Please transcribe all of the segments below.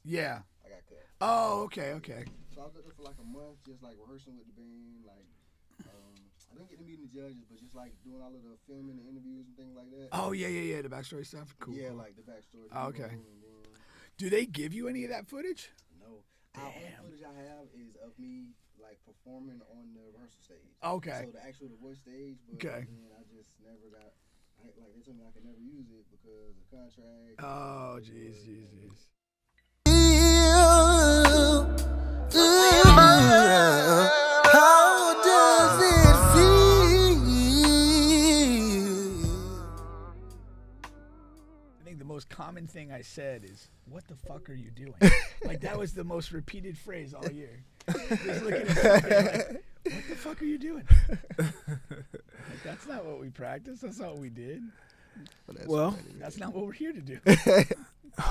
Yeah. I got cut. Oh, okay. So I was up there for like a month, just like rehearsing with the band. Like, I didn't get to meet the judges, but just like doing all of the filming, the interviews, and things like that. Oh, yeah. The backstory stuff. Cool. Yeah, cool. like the backstory. Oh, okay. Then, Do they give you any of that footage? no. Our only footage I have is of me like performing on the rehearsal stage. Okay. So the actual voice stage, but then I just never got. Like they told me I could never use it because of contract. Oh, jeez. How does it feel? I think the most common thing I said is, "What the fuck are you doing?" Like that was the most repeated phrase all year. Just looking at somebody like, "What the fuck are you doing?" Like, that's not what we practiced. That's not what we did. Well, that's not what we're here to do.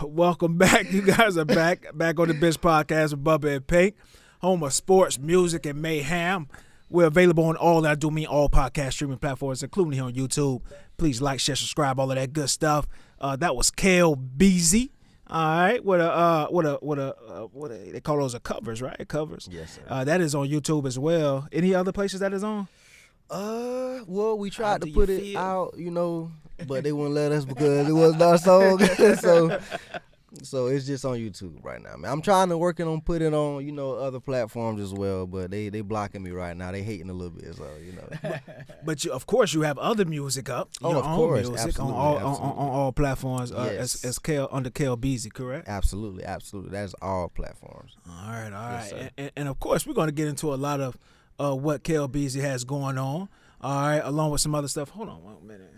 Welcome back. You guys are back on the Bitch Podcast with Bubba and Pink, home of sports, music, and mayhem. We're available on all podcast streaming platforms, including here on YouTube. Please like, share, subscribe, all of that good stuff. That was Kel Beezy. All right, what they call those covers, right? Covers. Yes, sir. That is on YouTube as well. Any other places that is on? Well, we tried to do put you it feel? out, but they wouldn't let us because it wasn't our song. So it's just on YouTube right now, man. I'm trying to working on putting it on, other platforms as well, but they blocking me right now. They hating a little bit, so But of course, you have other music up. Of course, music absolutely, on absolutely. all platforms. Yes. As Kel under Kel Beezy, correct? Absolutely. That's all platforms. All right. Yes, And of course, we're going to get into a lot of what Kel Beezy has going on. All right, along with some other stuff. Hold on 1 minute.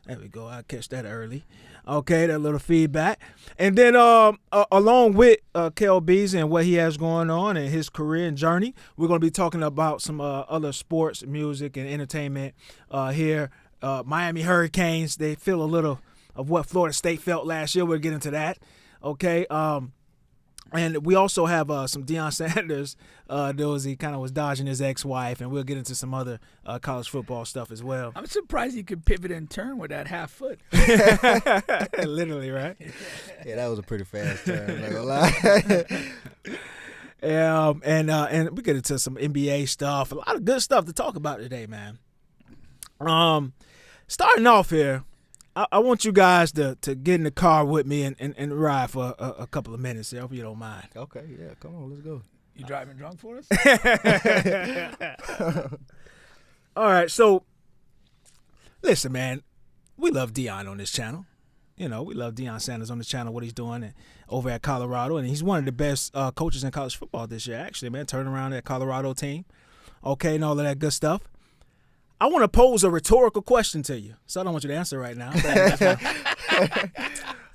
There we go. I catch that early. Okay, that little feedback. And then along with Kel Beezy and what he has going on and his career and journey, we're going to be talking about some other sports, music, and entertainment here. Miami Hurricanes, they feel a little of what Florida State felt last year. We'll get into that. Okay. And we also have some Deion Sanders news. He kind of was dodging his ex-wife, and we'll get into some other college football stuff as well. I'm surprised he could pivot and turn with that half foot. Literally, right? Yeah, that was a pretty fast turn. I'm not gonna lie. And we get into some NBA stuff. A lot of good stuff to talk about today, man. Starting off here, I want you guys to get in the car with me and ride for a couple of minutes here, if you don't mind. Okay, yeah, come on, let's go. You driving drunk for us? All right, so listen, man, we love Deion on this channel. We love Deion Sanders on this channel, what he's doing over at Colorado, and he's one of the best coaches in college football this year, actually, man, turning around that Colorado team, okay, and all of that good stuff. I want to pose a rhetorical question to you, so I don't want you to answer right now. I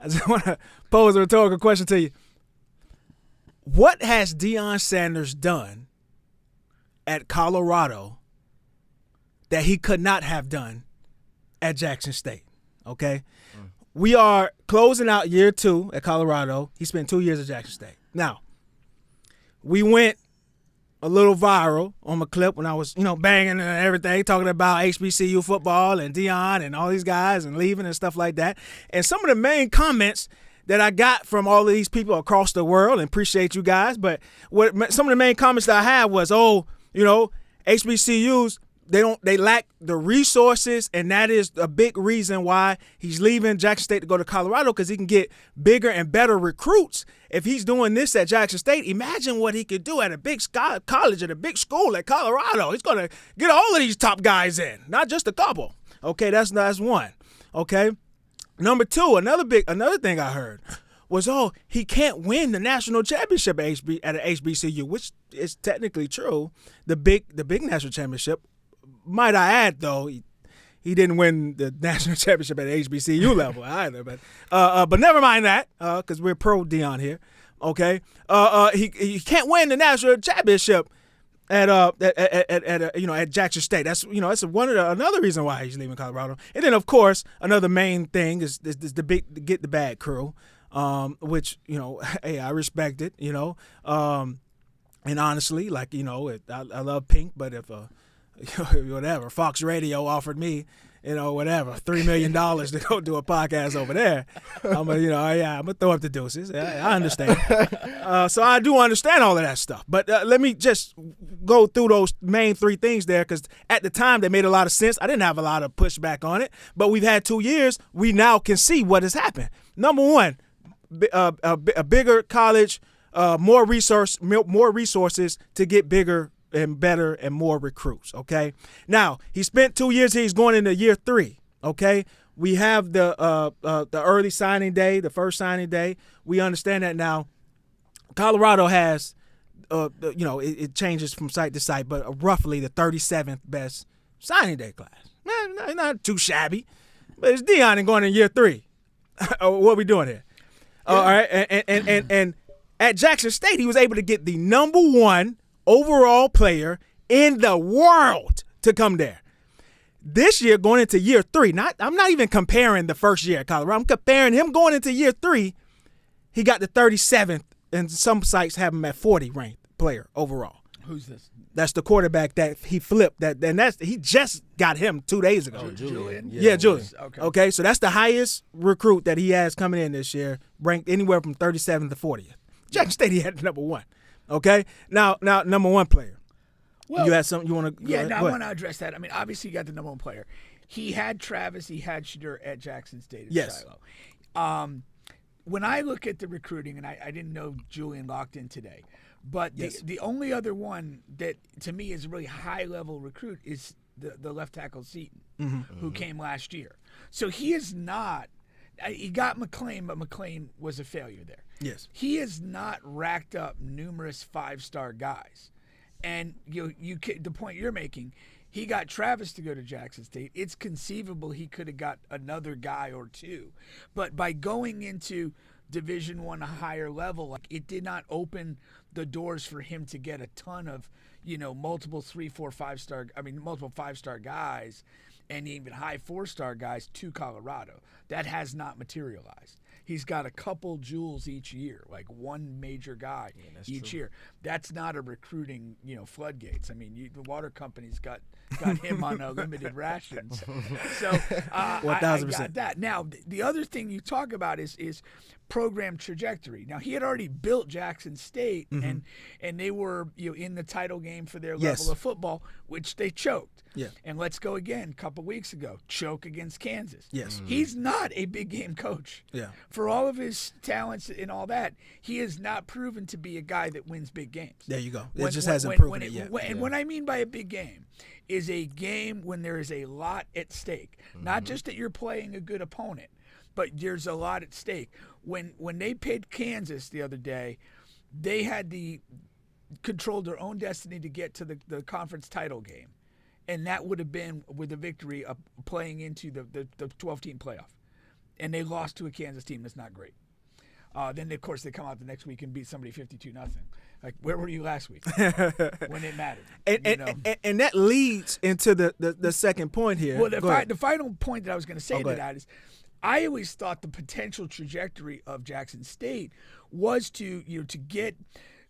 just want to pose a rhetorical question to you. What has Deion Sanders done at Colorado that he could not have done at Jackson State? Okay? We are closing out year 2 at Colorado. He spent 2 years at Jackson State. Now, we went a little viral on my clip when I was, banging and everything, talking about HBCU football and Deion and all these guys and leaving and stuff like that. And some of the main comments that I got from all of these people across the world, and appreciate you guys, but some of the main comments that I had was, HBCUs, they lack the resources, and that is a big reason why he's leaving Jackson State to go to Colorado, because he can get bigger and better recruits. If he's doing this at Jackson State, imagine what he could do at a big college, at a big school at Colorado. He's going to get all of these top guys in, not just a couple. Okay, that's one. Okay, number 2, another thing I heard was, he can't win the national championship at an HBCU, which is technically true. The big national championship. Might I add, though, he didn't win the national championship at the HBCU level either. But never mind that, because we're pro Deion here. Okay, he can't win the national championship at Jackson State. That's another reason why he's leaving Colorado. And then of course another main thing is the get the bag crew, which hey, I respect it. And honestly, I love Pink, but if whatever Fox Radio offered me whatever, $3 million to go do a podcast over there, I'm gonna throw up the deuces. I understand. So I do understand all of that stuff. But let me just go through those main 3 things there, because at the time they made a lot of sense. I didn't have a lot of pushback on it, but we've had 2 years. We now can see what has happened. Number one, a bigger college, more resources to get bigger and better and more recruits, okay? Now, he spent 2 years here. He's going into year 3, okay? We have the early signing day, the first signing day. We understand that now. Colorado has, it changes from site to site, but roughly the 37th best signing day class. Not too shabby, but it's Deion and going in year 3. What are we doing here? Yeah. All right, and at Jackson State, he was able to get the number 1 overall player in the world to come there. This year, going into year 3, I'm not even comparing the first year at Colorado. I'm comparing him going into year 3. He got the 37th, and some sites have him at 40 ranked player overall. Who's this? That's the quarterback that he flipped. He just got him 2 days ago. Julian? Yeah, Julian. Okay, so that's the highest recruit that he has coming in this year, ranked anywhere from 37th to 40th. Jackson State, he had number 1. Okay, now number 1 player. Well, you had something you want to? Yeah, I want to address that. I mean, obviously, you got the number 1 player. He had Travis. He had Shadur at Jackson State. Yes. Shiloh. When I look at the recruiting, and I didn't know Julian locked in today, but the only other one that to me is a really high level recruit is the left tackle Seaton, who came last year. So he is not. He got McLean, but McLean was a failure there. Yes. He has not racked up numerous 5-star guys. And the point you're making, he got Travis to go to Jackson State. It's conceivable he could have got another guy or 2. But by going into Division I, a higher level, it did not open the doors for him to get a ton of, multiple 3, 4, 5-star, multiple 5-star guys and even high 4-star guys to Colorado. That has not materialized. He's got a couple jewels each year, like one major guy each year. That's not a recruiting, floodgates. I mean, the water company's got him on limited rations. So 1,000%. I got that. Now, the other thing you talk about is program trajectory. Now, he had already built Jackson State, and they were in the title game for their level of football, which they choked. Yeah. And let's go again. A couple weeks ago, choke against Kansas. Yes. He's not a big game coach. Yeah. For all of his talents and all that, he has not proven to be a guy that wins big games. There you go. It just hasn't proven it yet. And what I mean by a big game is a game when there is a lot at stake. Not just that you're playing a good opponent, but there's a lot at stake. When they played Kansas the other day, they had controlled their own destiny to get to the conference title game. And that would have been with a victory playing into the 12-team playoff. And they lost to a Kansas team that's not great. Then, of course, they come out the next week and beat somebody 52-0. Like, where were you last week when it mattered? And that leads into the second point here. Well, the final point that I was going to say to that is I always thought the potential trajectory of Jackson State was to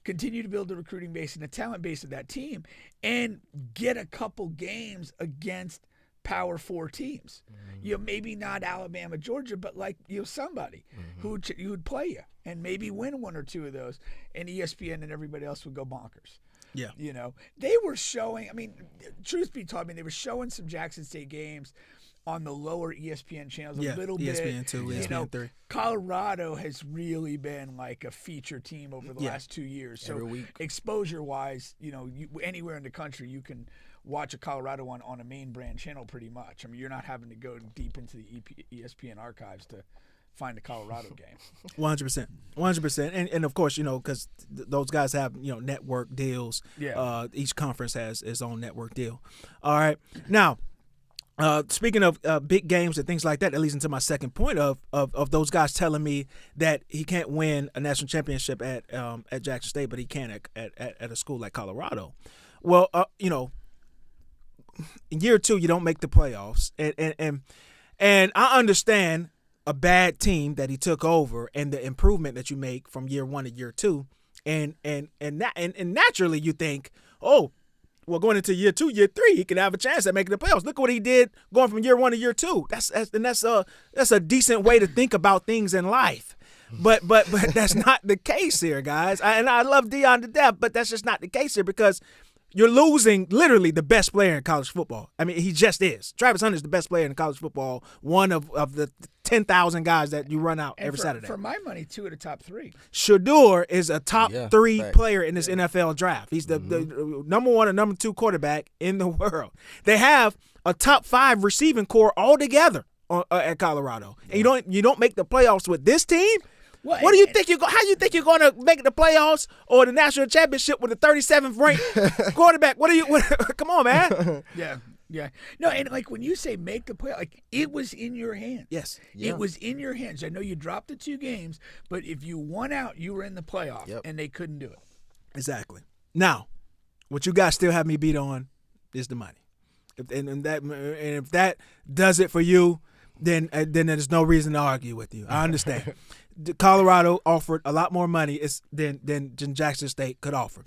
continue to build the recruiting base and the talent base of that team and get a couple games against Power 4 teams. Maybe not Alabama, Georgia, but somebody who would play you and maybe win 1 or 2 of those, and ESPN and everybody else would go bonkers. Yeah. They were showing, truth be told, they were showing some Jackson State games on the lower ESPN channels a little bit. ESPN 2, ESPN 3. Colorado has really been like a feature team over the last 2 years. So exposure-wise, anywhere in the country you can watch a Colorado one on a main brand channel pretty much. You're not having to go deep into the ESPN archives to find a Colorado game. 100%. And of course, because those guys have, network deals. Yeah. Each conference has its own network deal. All right. Now, speaking of big games and things like that leads into my second point of those guys telling me that he can't win a national championship at Jackson State, but he can at a school like Colorado. Well, in year 2 you don't make the playoffs, and I understand a bad team that he took over and the improvement that you make from year 1 to year 2, and naturally you think, oh, going into year 2, year 3, he could have a chance at making the playoffs. Look what he did going from year 1 to year 2. That's a decent way to think about things in life. But that's not the case here, guys. And I love Deion to death, but that's just not the case here because you're losing literally the best player in college football. I mean, he just is. Travis Hunter is the best player in college football, one of the 10,000 guys that you run out every Saturday. For my money, 2 of the top 3. Shador is a top 3 facts. player in this NFL draft. He's the number 1 or number 2 quarterback in the world. They have a top 5 receiving core altogether at Colorado. And you don't make the playoffs with this team? Well, What do you think how you think you're going to make the playoffs or the national championship with the 37th ranked quarterback? Come on, man. Yeah. No, and like when you say make the play, like it was in your hands. Yes. It was in your hands. I know you dropped the 2 games, but if you won out, you were in the playoff, and they couldn't do it. Exactly. Now, what you guys still have me beat on is the money. And if that does it for you, then there's no reason to argue with you. I understand. Colorado offered a lot more money than Jackson State could offer.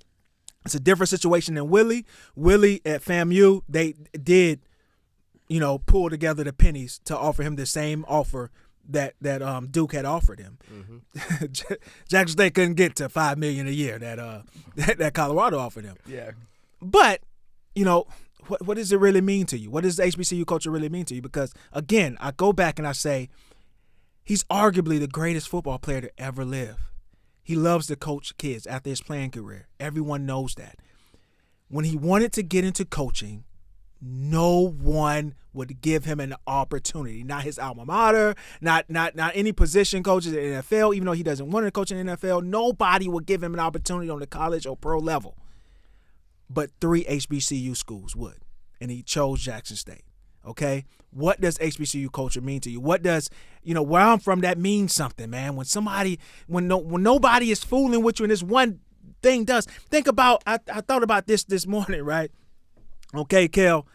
It's a different situation than Willie. Willie at FAMU, they did, pull together the pennies to offer him the same offer that Duke had offered him. Mm-hmm. Jackson State couldn't get to $5 million a year that Colorado offered him. Yeah. But, what does it really mean to you? What does the HBCU culture really mean to you? Because, again, I go back and I say, he's arguably the greatest football player to ever live. He loves to coach kids after his playing career. Everyone knows that. When he wanted to get into coaching, no one would give him an opportunity. Not his alma mater, not any position coaches in the NFL, even though he doesn't want to coach in the NFL. Nobody would give him an opportunity on the college or pro level. But 3 HBCU schools would, and he chose Jackson State. Okay? What does HBCU culture mean to you? What does, where I'm from, that means something, man. When nobody is fooling with you and this one thing does. Think about, I thought about this morning, right? Okay, Kel,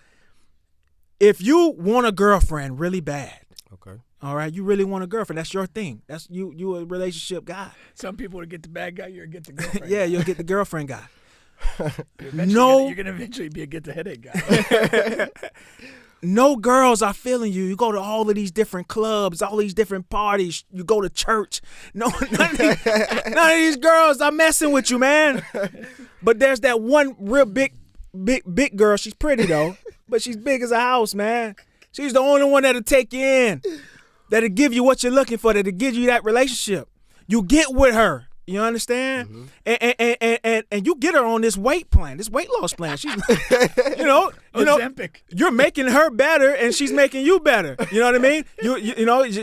if you want a girlfriend really bad, Okay. all right, you really want a girlfriend, that's your thing. That's you a relationship guy. Some people would get the bad guy, you'll get the girlfriend. Yeah, you'll get the girlfriend guy. You're going to eventually be a get the headache guy. No girls are feeling you. You go to all of these different clubs, all these different parties. You go to church. None of these girls are messing with you, man. But there's that one real big girl. She's pretty, though, but she's big as a house, man. She's the only one that'll take you in, that'll give you what you're looking for, that'll give you that relationship. You get with her. You understand? Mm-hmm. And you get her on this weight plan, this weight loss plan. She's, Ozempic. You're making her better, and she's making you better. You know what I mean?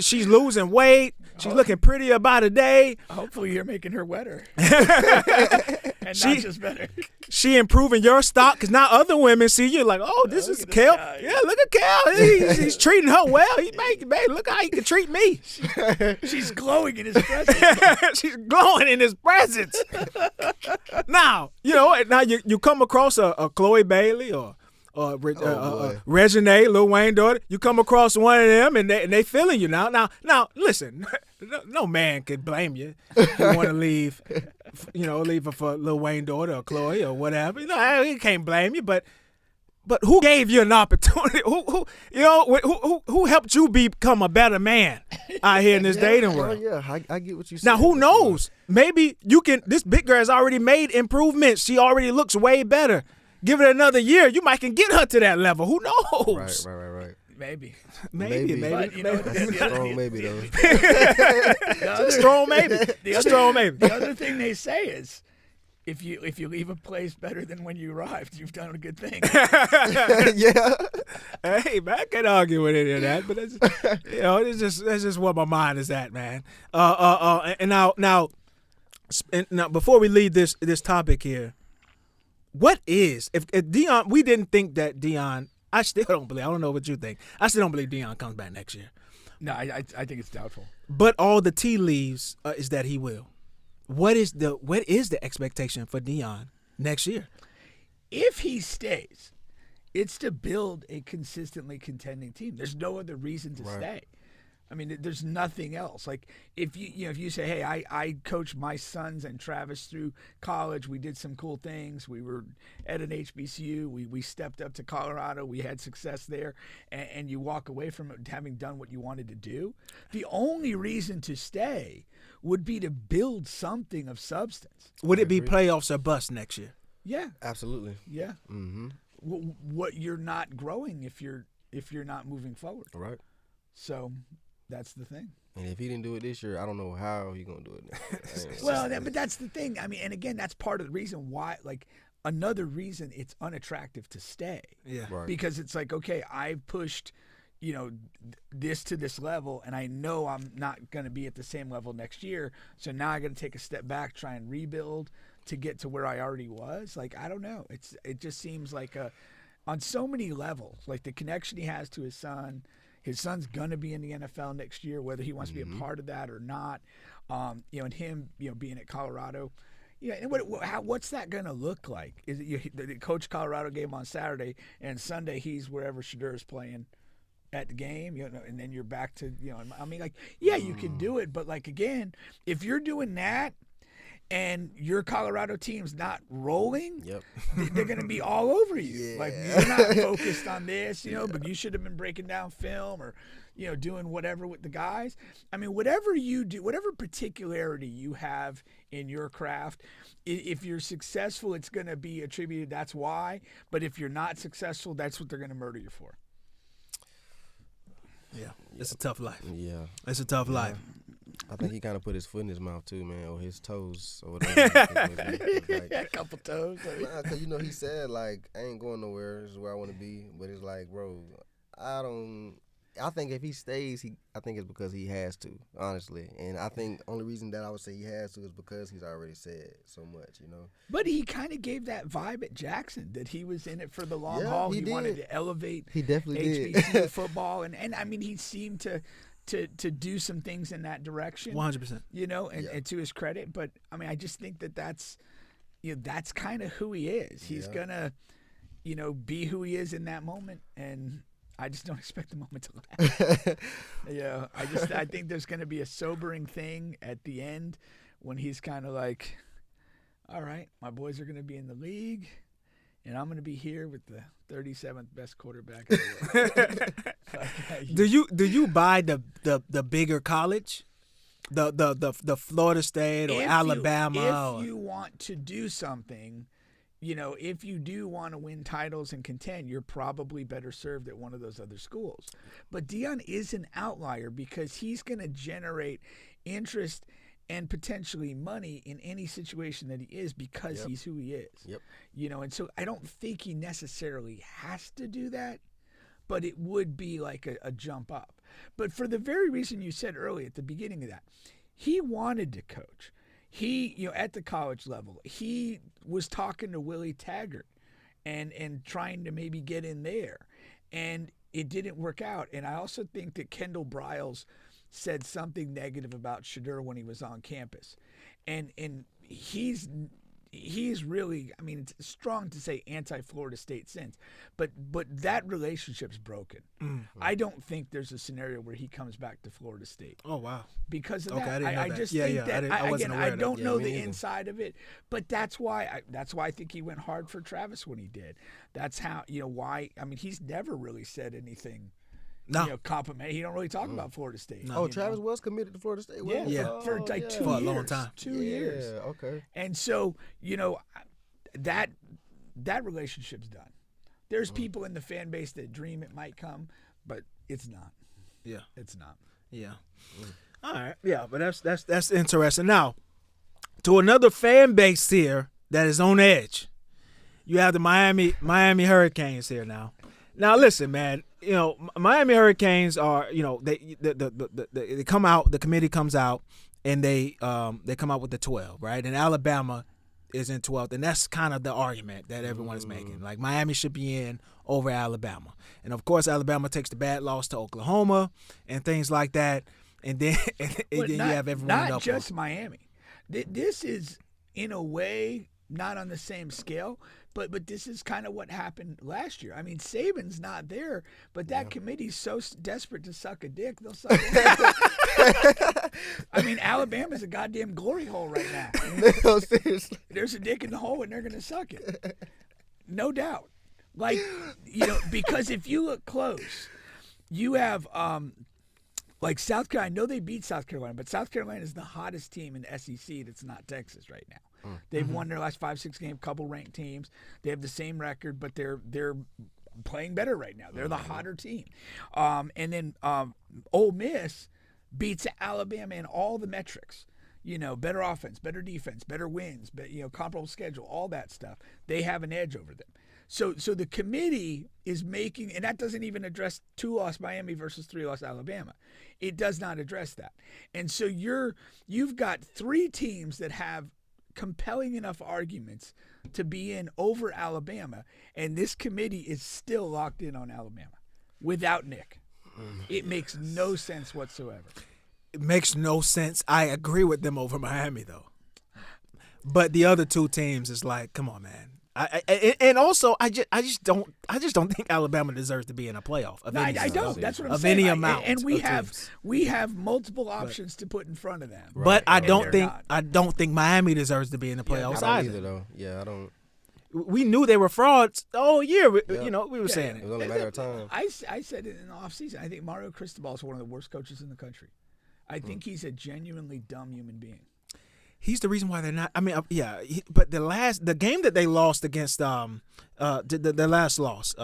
She's losing weight. She's looking prettier by the day. Hopefully, you're making her wetter, and not just better. She improving your stock because now other women see you like, oh, this is Kel. Yeah, look at Kel. He's treating her well. Look how he can treat me. She's glowing in his presence. She's glowing in his presence. Now, you come across a Chloe Bailey or Reginae, Lil Wayne daughter. You come across one of them and they feeling you now. Now, listen, no man can blame you if you want to leave. Leave her for Lil Wayne daughter or Chloe or whatever. He can't blame you, but who gave you an opportunity? Who helped you become a better man out here in this dating world? I get what you said. Now, who knows? Maybe you can. This big girl has already made improvements. She already looks way better. Give it another year, you might can get her to that level. Who knows? Right. Maybe. Maybe. That's a strong maybe, though. Strong maybe. The other thing they say is, if you leave a place better than when you arrived, you've done a good thing. Yeah. Hey, man, I can't argue with any of that, but that's just where my mind is at, man. And now, before we leave this topic here. What is if Deion? We didn't think that Deion. I still don't believe. I don't know what you think. I still don't believe Deion comes back next year. No, I think it's doubtful. But all the tea leaves is that he will. What is the expectation for Deion next year? If he stays, it's to build a consistently contending team. There's no other reason to stay. I mean, there's nothing else. Like if you say, hey, I coached my sons and Travis through college. We did some cool things. We were at an HBCU. We stepped up to Colorado. We had success there, and you walk away from it having done what you wanted to do. The only reason to stay would be to build something of substance. Would it be playoffs or bust next year? Yeah, Absolutely. yeah. Mm-hmm. What you're not growing if you're not moving forward. Right. So that's the thing. And if he didn't do it this year, I don't know how he gonna do it next year. Well, but that's the thing. I mean, and again, that's part of the reason why. Like another reason it's unattractive to stay. Yeah. Right. Because it's like, okay, I've pushed, this to this level, and I know I'm not going to be at the same level next year. So now I got to take a step back, try and rebuild to get to where I already was. Like, I don't know. It just seems like on so many levels, like the connection he has to his son. His son's going to be in the NFL next year, whether he wants to be a part of that or not. And him, being at Colorado. Yeah, and what's that going to look like? Is it the coach Colorado game on Saturday, and Sunday he's wherever Shedeur is playing at the game, and then you're back to, I mean, like, yeah, you can do it, but like again, if you're doing that and your Colorado team's not rolling, Yep. they're going to be all over you. Yeah. Like, you're not focused on this, but you should have been breaking down film or, doing whatever with the guys. I mean, whatever you do, whatever particularity you have in your craft, if you're successful, it's going to be attributed, that's why. But if you're not successful, that's what they're going to murder you for. Yeah. It's a tough life. Yeah. It's a tough life. I think he kind of put his foot in his mouth too, man, or his toes, or whatever. A couple toes. Nah, cause he said like, I ain't going nowhere. This is where I want to be. But it's like, bro, I think if he stays, I think it's because he has to, honestly. And I think only reason that I would say he has to is because he's already said so much, But he kind of gave that vibe at Jackson that he was in it for the long haul. He wanted to elevate He definitely HBCU did. football, and I mean, he seemed to do some things in that direction. 100%. And to his credit. But I mean, I just think that's that's kind of who he is. He's gonna be who he is in that moment, and I just don't expect the moment to last. I think there's going to be a sobering thing at the end when he's kind of like, all right, my boys are going to be in the league, and I'm going to be here with the 37th best quarterback in the world. Do you buy the bigger college, the Florida State or Alabama? If you want to do something. If you do want to win titles and contend, you're probably better served at one of those other schools. But Deion is an outlier because he's going to generate interest and potentially money in any situation that he is because he's who he is. Yep. And so I don't think he necessarily has to do that, but it would be like a jump up. But for the very reason you said earlier at the beginning of that, he wanted to coach. He, at the college level, he was talking to Willie Taggart and trying to maybe get in there. And it didn't work out. And I also think that Kendall Briles said something negative about Shedeur when he was on campus. And he's really, I mean, it's strong to say anti-Florida State since, but that relationship's broken. I don't think there's a scenario where he comes back to Florida State. Oh, wow. Because of Okay, that. I didn't know I that. just Yeah, think yeah, that, I wasn't aware I of that. don't Yeah, know me the neither. inside of it, but that's why I think he went hard for Travis when he did. That's how, why, I mean, he's never really said anything. No. Compliment. He don't really talk about Florida State. No. Oh, Travis was committed to Florida State. wasn't he? Yeah. For like 2 years. For a long time. 2 years. Yeah, okay. And so, that relationship's done. There's people in the fan base that dream it might come, but it's not. Yeah. It's not. Yeah. All right. Yeah, but that's interesting. Now, to another fan base here that is on edge, you have the Miami Hurricanes here now. Now, listen, man. Miami Hurricanes are, they come out. The committee comes out, and they come out with the 12, right? And Alabama is in 12th, and that's kind of the argument that everyone is making. Like, Miami should be in over Alabama, and of course, Alabama takes the bad loss to Oklahoma and things like that, and then you have everyone up. Not just Miami. This is in a way not on the same scale But this is kind of what happened last year. I mean, Saban's not there, but that committee's so desperate to suck a dick, they'll suck it. I mean, Alabama's a goddamn glory hole right now. No, seriously. There's a dick in the hole, and they're going to suck it. No doubt. Like, because if you look close, you have like South Carolina. I know they beat South Carolina, but South Carolina is the hottest team in the SEC that's not Texas right now. They've won their last 5-6 games, couple ranked teams. They have the same record, but they're playing better right now. They're the hotter team. And then Ole Miss beats Alabama in all the metrics. Better offense, better defense, better wins, comparable schedule, all that stuff. They have an edge over them. So the committee is making, and that doesn't even address 2-loss Miami versus 3-loss Alabama. It does not address that. And so you've got 3 teams that have compelling enough arguments to be in over Alabama, and this committee is still locked in on Alabama without Nick. It makes no sense whatsoever. It makes no sense. I agree with them over Miami though, but the other 2 teams is like, come on, man. And also, I just don't think Alabama deserves to be in a playoff. I don't. That's what I'm of saying. any amount. And we have multiple options to put in front of them. But I don't think Miami deserves to be in the playoffs I don't either. either, though. Yeah, I don't. We knew they were frauds all year. We were saying It it. was only a matter of time. I said it in the offseason. I think Mario Cristobal is one of the worst coaches in the country. I think he's a genuinely dumb human being. He's the reason why they're not. I mean, but the game that they lost against the last loss,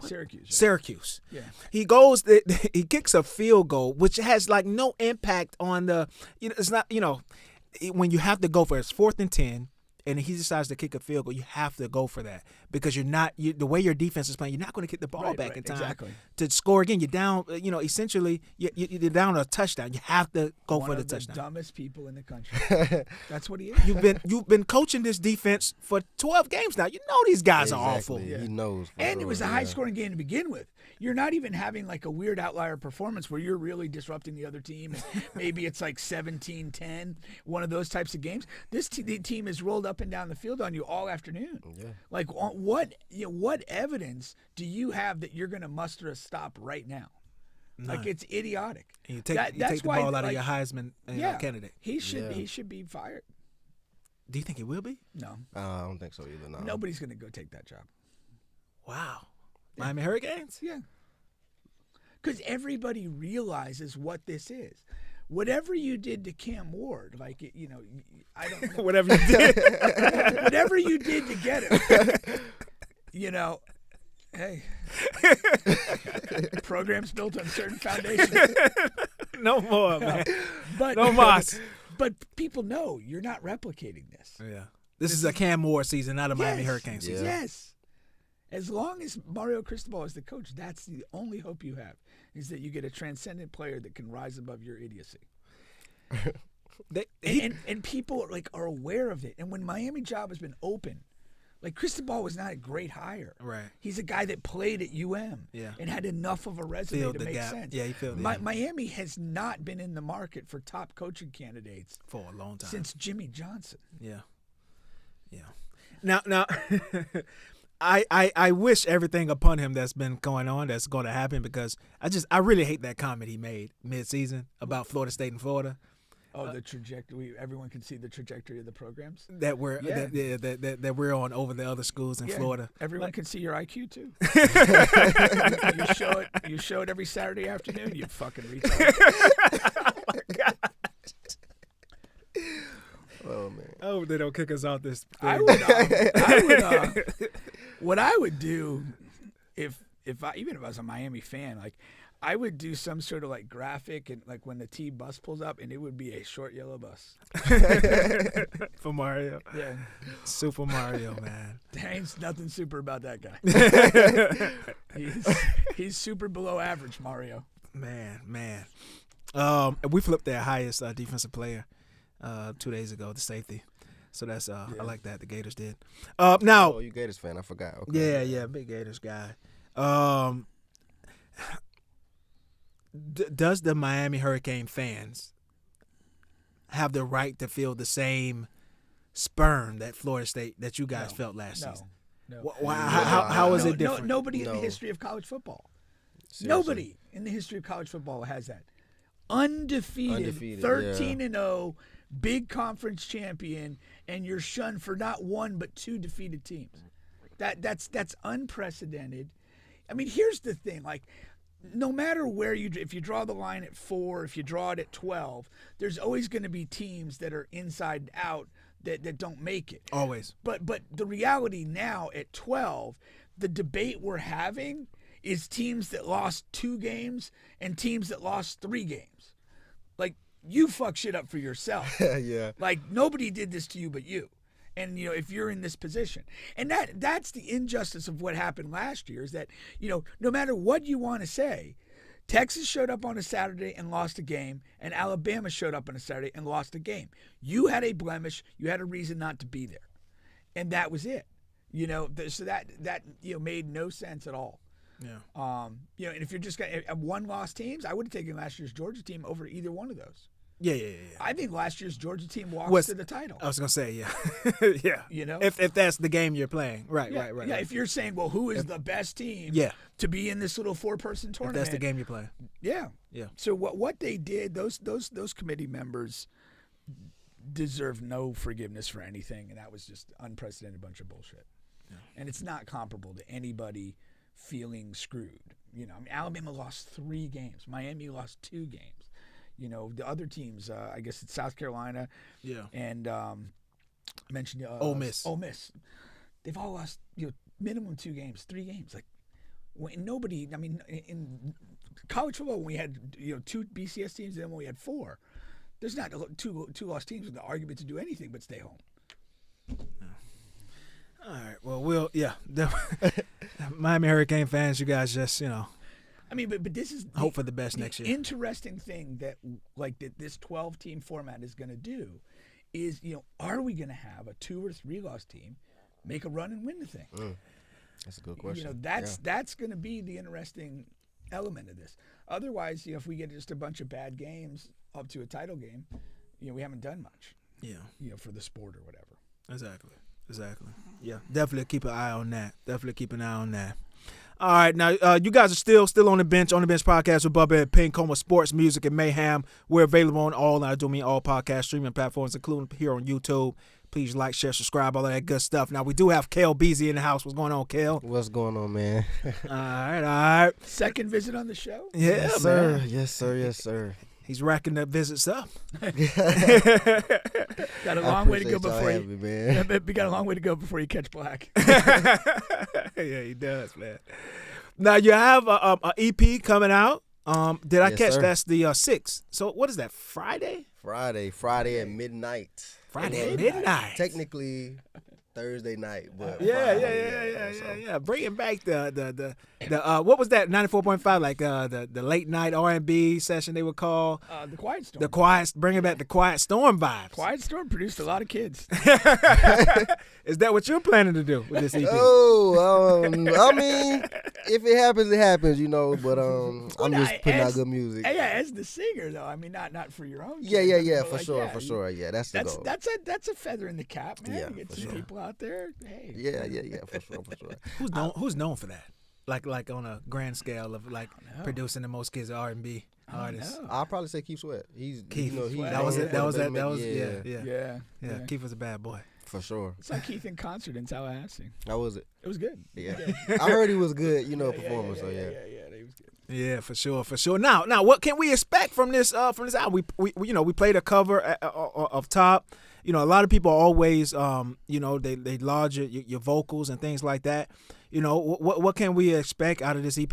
Syracuse. Yeah. Syracuse. Yeah. He kicks a field goal, which has like no impact on the. It's not. When you have to go for it, it's 4th and 10. And he decides to kick a field goal, you have to go for that because the way your defense is playing, you're not going to kick the ball back in time to score again. You're down, essentially you're down a touchdown. You have to go for the touchdown. One of the dumbest people in the country. That's what he is. You've been coaching this defense for 12 games now. You know these guys are awful. Yeah. He knows. And it was a high-scoring game to begin with. You're not even having like a weird outlier performance where you're really disrupting the other team. And maybe it's like 17-10, one of those types of games. This team is rolled up and down the field on you all afternoon. Yeah. Like what evidence do you have that you're going to muster a stop right now? None. Like it's idiotic. And you take the ball out of your Heisman candidate. He should be fired. Do you think he will be? No. I don't think so either. No. Nobody's going to go take that job. Wow. Miami Hurricanes? Yeah. Because everybody realizes what this is. Whatever you did to Cam Ward, like, I don't know. Whatever you did. Whatever you did to get him, hey. Program's built on certain foundations. No more, man. But, no mas. But people know you're not replicating this. Yeah. This is a Cam Ward season, not a Miami Hurricane season. Yes. As long as Mario Cristobal is the coach, that's the only hope you have, is that you get a transcendent player that can rise above your idiocy. And people are aware of it. And when Miami job has been open, like Cristobal was not a great hire. Right. He's a guy that played at UM and had enough of a resume to make sense. Yeah, he filled it. Miami has not been in the market for top coaching candidates for a long time. Since Jimmy Johnson. Yeah. Yeah. Now I wish everything upon him that's been going on that's going to happen because I really hate that comment he made mid-season about Florida State and Florida. Oh, the trajectory. Everyone can see the trajectory of the programs that we're on over the other schools in Florida. Everyone can see your IQ too. You show it every Saturday afternoon. You fucking retard. Oh my God. Oh man. I hope they don't kick us off this thing. I would what I would do if even if I was a Miami fan, like I would do some sort of like graphic and like when the T bus pulls up and it would be a short yellow bus. For Mario. Yeah. Super Mario, man. There ain't nothing super about that guy. He's super below average, Mario. Man. We flipped their highest defensive player 2 days ago, the safety. So that's I like that the Gators did. Now, you Gators fan? I forgot. Okay. Yeah, big Gators guy. Does the Miami Hurricane fans have the right to feel the same spurn that Florida State that you guys felt last season? No. How is it different? Nobody in the No. history of college football. Seriously. Nobody in the history of college football has that. Undefeated 13-0, big conference champion, and you're shunned for not one but two defeated teams. That's unprecedented. I mean, here's the thing, like, no matter where if you draw the line at 4, if you draw it at 12, there's always going to be teams that are inside out that don't make it. Always. But the reality now at 12, the debate we're having is teams that lost 2 games and teams that lost 3 games. Like, you fuck shit up for yourself. Yeah. Like, nobody did this to you but you. And, if you're in this position. And that's the injustice of what happened last year is that, no matter what you want to say, Texas showed up on a Saturday and lost a game, and Alabama showed up on a Saturday and lost a game. You had a blemish. You had a reason not to be there. And that was it. So that made no sense at all. Yeah. And if you're just going to one loss teams, I would have taken last year's Georgia team over either one of those. Yeah. I think last year's Georgia team walks to the title. I was gonna say, yeah. Yeah. If that's the game you're playing, right. Yeah, if you're saying, well, who is the best team to be in this little 4-person tournament? If that's the game you're playing. Yeah. Yeah. So what they did, those committee members deserve no forgiveness for anything, and that was just unprecedented bunch of bullshit. Yeah. And it's not comparable to anybody feeling screwed. Alabama lost 3 games. Miami lost 2 games. The other teams, I guess it's South Carolina. Yeah. And mentioned Ole Miss. Ole Miss. They've all lost, minimum 2 games, 3 games. Like, nobody. I mean, in college football, when we had 2 BCS teams, and then when we had 4, there's not two lost teams with the argument to do anything but stay home. All right. Well, Miami Hurricane fans, you guys just, I mean, but this is hope for the best next year. Interesting thing that this 12-team format is going to do is, are we going to have a 2 or 3 loss team make a run and win the thing? That's a good question. That's going to be the interesting element of this. Otherwise, if we get just a bunch of bad games up to a title game, we haven't done much. Yeah. For the sport or whatever. Exactly. Yeah. Definitely keep an eye on that. All right, now you guys are still on the bench podcast with Bubba and Pink, home of sports, music, and mayhem. We're available on all podcast streaming platforms, including here on YouTube. Please like, share, subscribe, all of that good stuff. Now, we do have Kel Beezy in the house. What's going on, Kel? What's going on, man? All right. Second visit on the show? Yeah, yes, man. Sir. Yes, sir. He's racking the visits up. Got a long way to go before we got a long way to go before you catch black. Yeah, he does, man. Now you have a EP coming out. Did I catch? Sir. That's the 6th. So what is that? Friday at midnight. Friday at midnight. Technically Thursday night, but yeah. Bringing back the what was that 94.5 like the late night R&B session they would call the Quiet Storm. Bringing back the Quiet Storm vibes. Quiet Storm produced a lot of kids. Is that what you're planning to do with this EP? I mean, if it happens, it happens, But I'm just putting out good music. Yeah, as the singer though. I mean, not for your own. Yeah, for sure. Yeah, that's the goal. That's a feather in the cap, man. Yeah, you get some people out there. Hey. Yeah, for sure. Who's known for that? Like on a grand scale of producing the most kids R&B artists. I'll probably say Keith Sweat. Keith. That was it. Yeah. Keith was a bad boy. For sure. It's like Keith in concert in Tallahassee. How was it? It was good. Yeah. I heard he was good, performer. So yeah. Yeah, he was good. Yeah, for sure. Now, what can we expect from this album? We played a cover of Top. A lot of people always they laud your vocals and things like that. What can we expect out of this EP?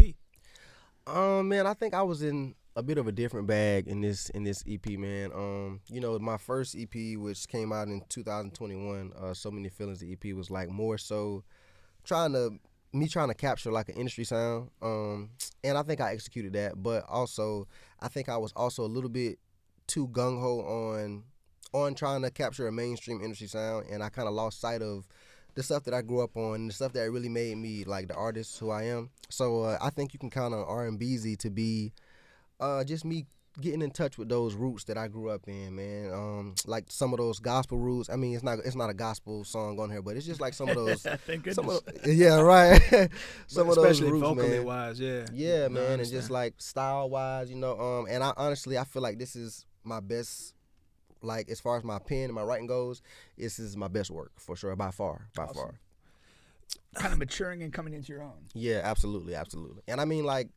Man, I think I was in a bit of a different bag in this EP, man. My first EP, which came out in 2021, So Many Feelings, the EP was like more so trying to capture like an industry sound. And I think I executed that, but also I think I was also a little bit too gung-ho on trying to capture a mainstream industry sound, and I kind of lost sight of the stuff that I grew up on, the stuff that really made me like the artist who I am. So I think you can count on R&B to be just me getting in touch with those roots that I grew up in, man. Like some of those gospel roots. I mean, it's not a gospel song on here, but it's just like some of those. Thank goodness. Yeah, right. Some of those especially roots, vocally man. wise, yeah. Yeah, No, I man, and understand. just like style wise, you know. And I honestly, I feel like this is my best. Like as far as my pen and my writing goes, this is my best work for sure, by far. Awesome. Kind of maturing and coming into your own. Yeah, absolutely. And I mean, like,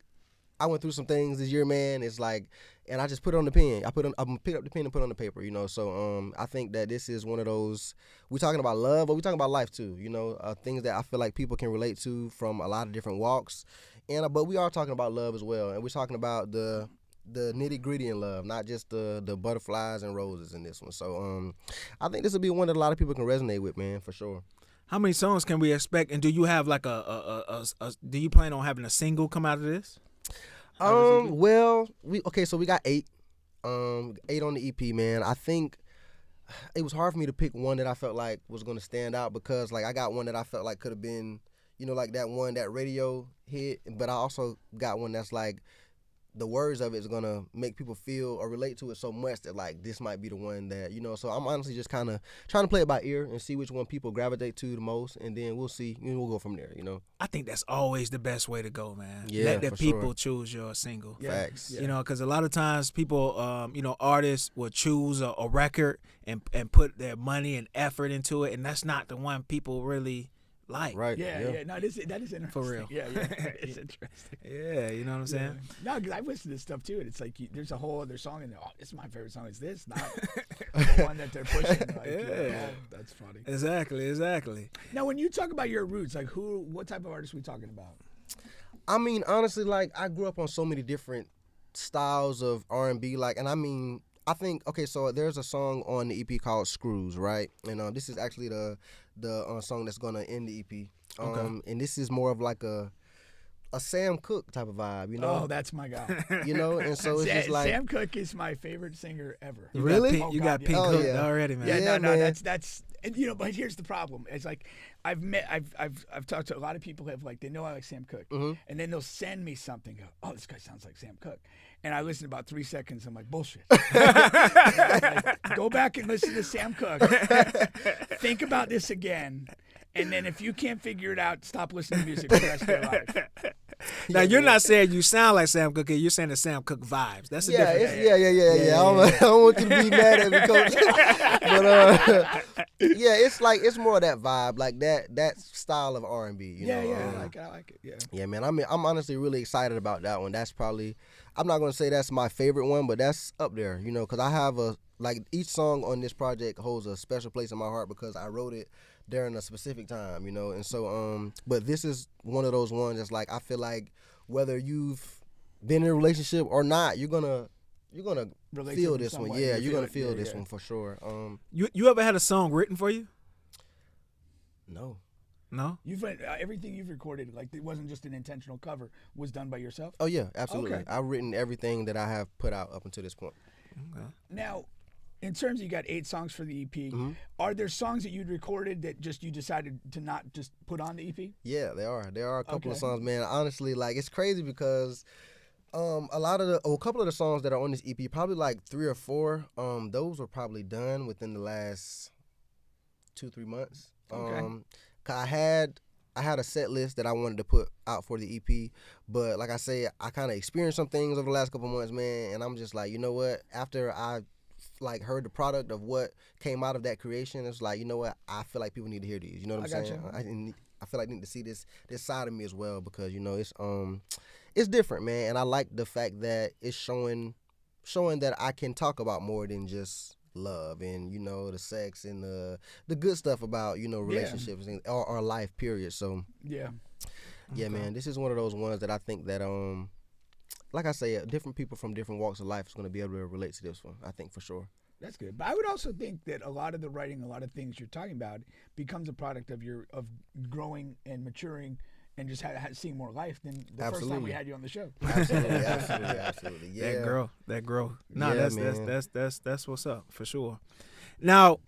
I went through some things this year, man. It's like, and I just put it on the pen. I'm pick up the pen and put it on the paper, you know. So I think that this is one of those. We're talking about love, but we're talking about life too, you know. Things that I feel like people can relate to from a lot of different walks, and but we are talking about love as well, and we're talking about the nitty gritty in love, not just the butterflies and roses in this one. So I think this will be one that a lot of people can resonate with, man, for sure. How many songs can we expect? And do you have like do you plan on having a single come out of this? Well, we got 8. 8 on the EP, man. I think it was hard for me to pick one that I felt like was gonna stand out because like I got one that I felt like could have been, you know, like that radio hit, but I also got one that's like the words of it is gonna make people feel or relate to it so much that like this might be the one that, you know. So I'm honestly just kind of trying to play it by ear and see which one people gravitate to the most, and then we'll see. We'll go from there, you know. I think that's always the best way to go, man. Yeah, Let the for people sure. choose your single. Yeah. Facts. You know, because a lot of times people, you know, artists will choose a record and put their money and effort into it, and that's not the one people really like. Right. Yeah. No, that is interesting. For real. Yeah, it's interesting. Yeah, you know what I'm saying? No, because I've listened to this stuff too, and it's like there's a whole other song in there. Oh, this is my favorite song. Is this not the one that they're pushing? Like, Yeah. oh, that's funny. Exactly. Now, when you talk about your roots, like what type of artists are we talking about? I mean, honestly, like I grew up on so many different styles of R&B, like, and I mean, I think so there's a song on the EP called Screws, right? And this is actually the song that's gonna end the EP. And this is more of like a Sam Cooke type of vibe, you know? Oh, that's my guy. You know, and so it's just like Sam Cooke is my favorite singer ever. You Really? Got Oh, you God, got yeah. Pink Oh, hooked yeah. already, man. Yeah, Yeah, no, man. that's and, you know, but here's the problem. It's like I've talked to a lot of people who have like they know I like Sam Cooke, and then they'll send me something. Go, oh, this guy sounds like Sam Cooke, and I listen about 3 seconds. I'm like, bullshit. Like, go back and listen to Sam Cooke. Think about this again, and then if you can't figure it out, stop listening to music for the rest of your life. Now you're not saying you sound like Sam Cooke. You're saying the Sam Cooke vibes. That's the yeah, difference. I don't want you to be mad at me, coach. But yeah, it's more of that vibe, like that style of R&B. You know? I like it. Yeah. Yeah, man. I'm honestly really excited about that one. That's probably, I'm not gonna say that's my favorite one, but that's up there. You know, because I have each song on this project holds a special place in my heart because I wrote it during a specific time, you know. And so but this is one of those ones that's like I feel like whether you've been in a relationship or not, you're gonna Relate feel to it in this some one. way. Yeah, You you're feel gonna it. feel Yeah, this yeah. one for sure. You ever had a song written for you? No. No. You've everything you've recorded, like it wasn't just an intentional cover, was done by yourself. Oh yeah, absolutely. Okay. I've written everything that I have put out up until this point. Okay. Now, in terms of you got 8 songs for the EP, are there songs that you'd recorded that just you decided to not just put on the EP? Yeah, there are a couple of Okay. songs, man. Honestly, like it's crazy because a couple of the songs that are on this EP, probably like 3 or 4, those were probably done within the last 2-3 months. Okay. 'Cause I had a set list that I wanted to put out for the EP, but like I say, I kind of experienced some things over the last couple of months, man, and I'm just like, you know what? After I like heard the product of what came out of that creation, it's like, you know what? I feel like people need to hear these. You know what I'm saying? I feel like I need to see this side of me as well because, you know, it's different, man, and I like the fact that it's showing that I can talk about more than just love and, you know, the sex and the good stuff about, you know, relationships and or life period. So Yeah. yeah, man, this is one of those ones that I think that like I say, different people from different walks of life is going to be able to relate to this one, I think, for sure. That's good. But I would also think that a lot of the writing, a lot of things you're talking about becomes a product of of growing and maturing and just seeing more life than the first time we Absolutely. had you on the show. Absolutely. Yeah. That growth. No, Yeah, that's what's up for sure. Now,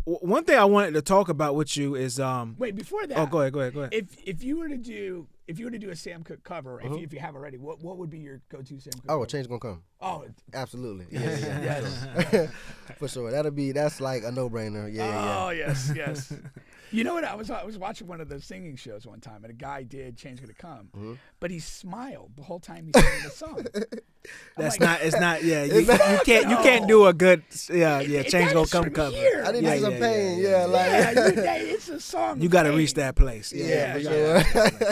one thing I wanted to talk about with you is Wait, before that. Oh, go ahead. If you were to do, if you were to do a Sam Cooke cover, if you have already, what would be your go-to Sam Cooke? Oh, cover? Change Gonna Come. Oh, Absolutely. yes. For sure. That's like a no-brainer. Yeah. Oh, yes. You know what? I was watching one of the singing shows one time, and a guy did "Change Gonna Come," but he smiled the whole time he sang the song. It's not. Yeah, you can't do a good. Change Gonna Come cover. Here. I need to see some pain. It's a song. You got to reach that place. Yeah, for sure.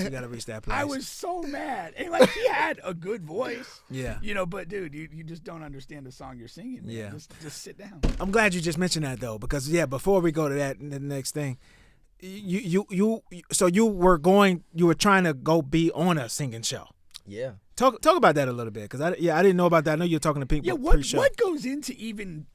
You got to reach that place. I was so mad, and like he had a good voice. Yeah. But dude, you just don't understand the song you're singing. Man. Yeah. Just sit down. I'm glad you just mentioned that though, because before we go to that, the next thing. You were trying to go be on a singing show. Yeah. Talk about that a little bit, because I didn't know about that. I know you're talking to people. Yeah, what goes into even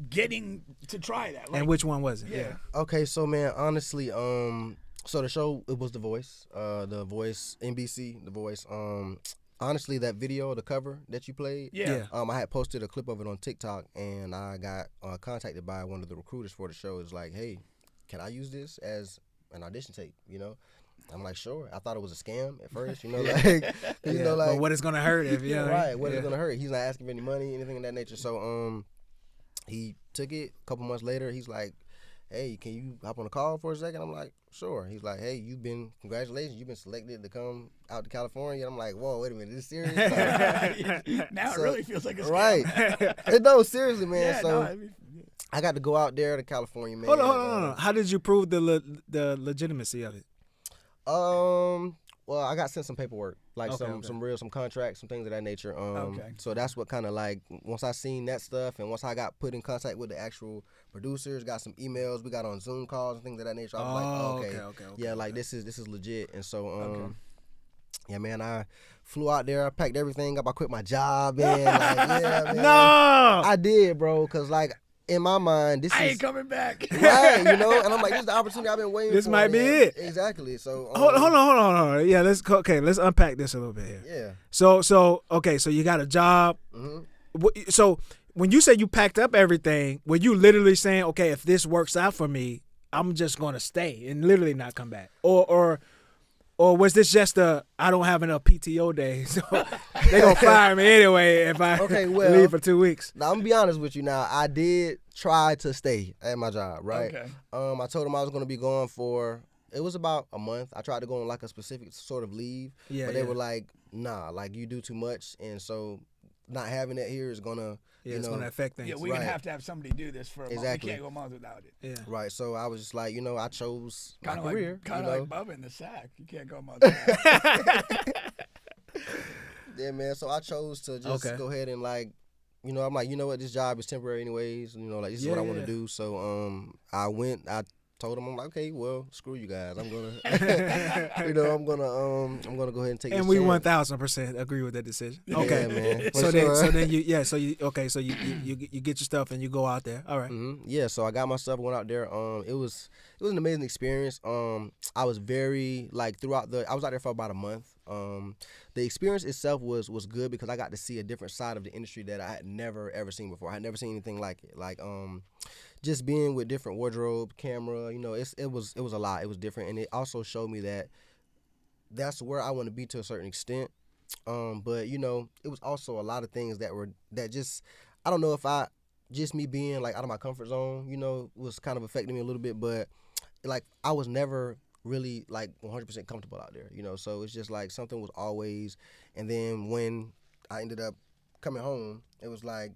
getting to try that? Like, and which one was it? Yeah. Okay, so man, honestly, so the show, it was The Voice, NBC, The Voice. Honestly, that video, the cover that you played, I had posted a clip of it on TikTok, and I got contacted by one of the recruiters for the show. It's like, hey, can I use this as an audition tape? I'm like, sure. I thought it was a scam at first, but what is gonna hurt if right? What is gonna hurt? He's not asking for any money, anything of that nature. So he took it. A couple months later, he's like, hey, can you hop on a call for a second? I'm like, sure. He's like, hey, congratulations, you've been selected to come out to California. I'm like, whoa, wait a minute, is this serious? Now it really feels like a scam. Right. No, seriously, man. Yeah, so I got to go out there to California, man. Hold on. How did you prove the legitimacy of it? Well, I got sent some paperwork, like some contracts, some things of that nature. So that's what kind of like, once I seen that stuff, and once I got put in contact with the actual producers, got some emails, we got on Zoom calls and things of that nature. I was like, this is legit. And so yeah, man, I flew out there. I packed everything up. I quit my job, man. Man. No, I did, bro, because like, in my mind, I ain't coming back. Right, and I'm like, this is the opportunity I've been waiting for. This might be it. Exactly. So hold on. Yeah, let's unpack this a little bit here. Yeah. So you got a job. Mm-hmm. So when you say you packed up everything, were you literally saying, okay, if this works out for me, I'm just gonna stay and literally not come back, or was this just I don't have enough PTO days, so they gonna fire me anyway if I leave for 2 weeks? Now I'm gonna be honest with you. Now I did try to stay at my job, right? Okay. I told them I was gonna be gone for, it was about a month. I tried to go on like a specific sort of leave, but they were like, nah, like you do too much, and so not having it here is gonna. It's going to affect things. Yeah, we're going to have to have somebody do this for a month. We can't go a month without it. Yeah. Right, so I was just like, I chose my career. Kind of like Bubba in the sack. You can't go a month without it. Yeah, man, so I chose to just go ahead and like, I'm like, what, this job is temporary anyways. Like this is what I want to do. So I told him, I'm like, okay, well, screw you guys. I'm gonna, I'm gonna go ahead and take. And this we chance. 1000% agree with that decision. Okay, yeah, man. So then you get your stuff and you go out there. All right. Mm-hmm. Yeah, so I got my stuff, went out there. It was an amazing experience. I was very like I was out there for about a month. The experience itself was good because I got to see a different side of the industry that I had never ever seen before. I had never seen anything like it. Like just being with different wardrobe, camera, it was a lot. It was different, and it also showed me that that's where I want to be to a certain extent. But it was also a lot of things that just, I don't know if just me being like out of my comfort zone, was kind of affecting me a little bit. But like I was never really like 100% comfortable out there, So it's just like something was always, and then when I ended up coming home, it was like,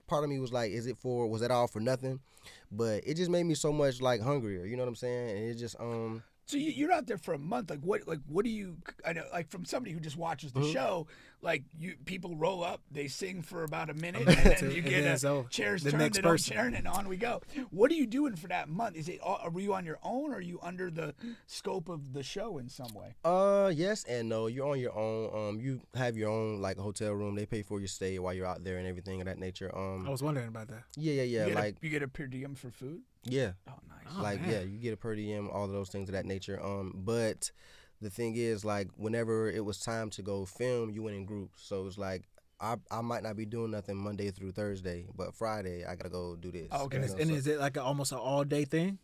part of me was like, was that all for nothing? But it just made me so much like hungrier, you know what I'm saying? And it just So you're out there for a month. Like what do you? I know, like from somebody who just watches the show, like people roll up, they sing for about a minute, and then you get chairs turned and chair, and on we go. What are you doing for that month? Are you on your own, or are you under the scope of the show in some way? Yes and no. You're on your own. You have your own like hotel room. They pay for your stay while you're out there and everything of that nature. I was wondering about that. Yeah. You get a per diem for food. Yeah. Oh, nice. You get a per diem, all of those things of that nature. But the thing is, like, whenever it was time to go film, you went in groups. So it's like, I might not be doing nothing Monday through Thursday, but Friday I gotta go do this. Oh, okay. And is it like almost an all day thing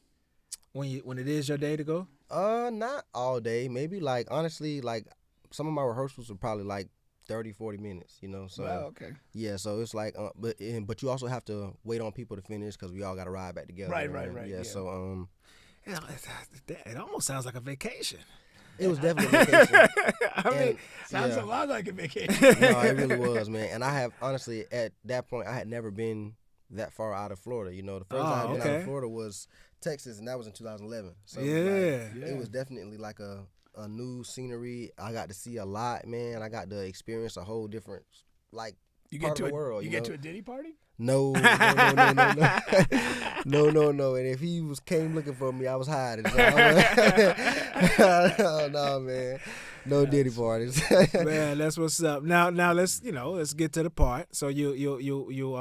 when it is your day to go? Not all day. Maybe like honestly, like some of my rehearsals are probably like 30, 40 minutes, you know. So Well, okay. yeah, so it's like, but you also have to wait on people to finish because we all got to ride back together. Right, and, right. Yeah, Yeah. so It almost sounds like a vacation. it was definitely a vacation. I mean, Sounds yeah. a lot like a vacation. No, it really was, man. And I have honestly at that point I had never been that far out of Florida. You know, the first time I had been out of Florida was Texas, and that was in 2011. So it was definitely like a new scenery. I got to see a lot, man. I got to experience a whole different like You part get to of the world. You get to a Diddy party? No. No. And if he came looking for me, I was hiding. So no, man. No Diddy parties. man, that's what's up. Now let's get to the part. So you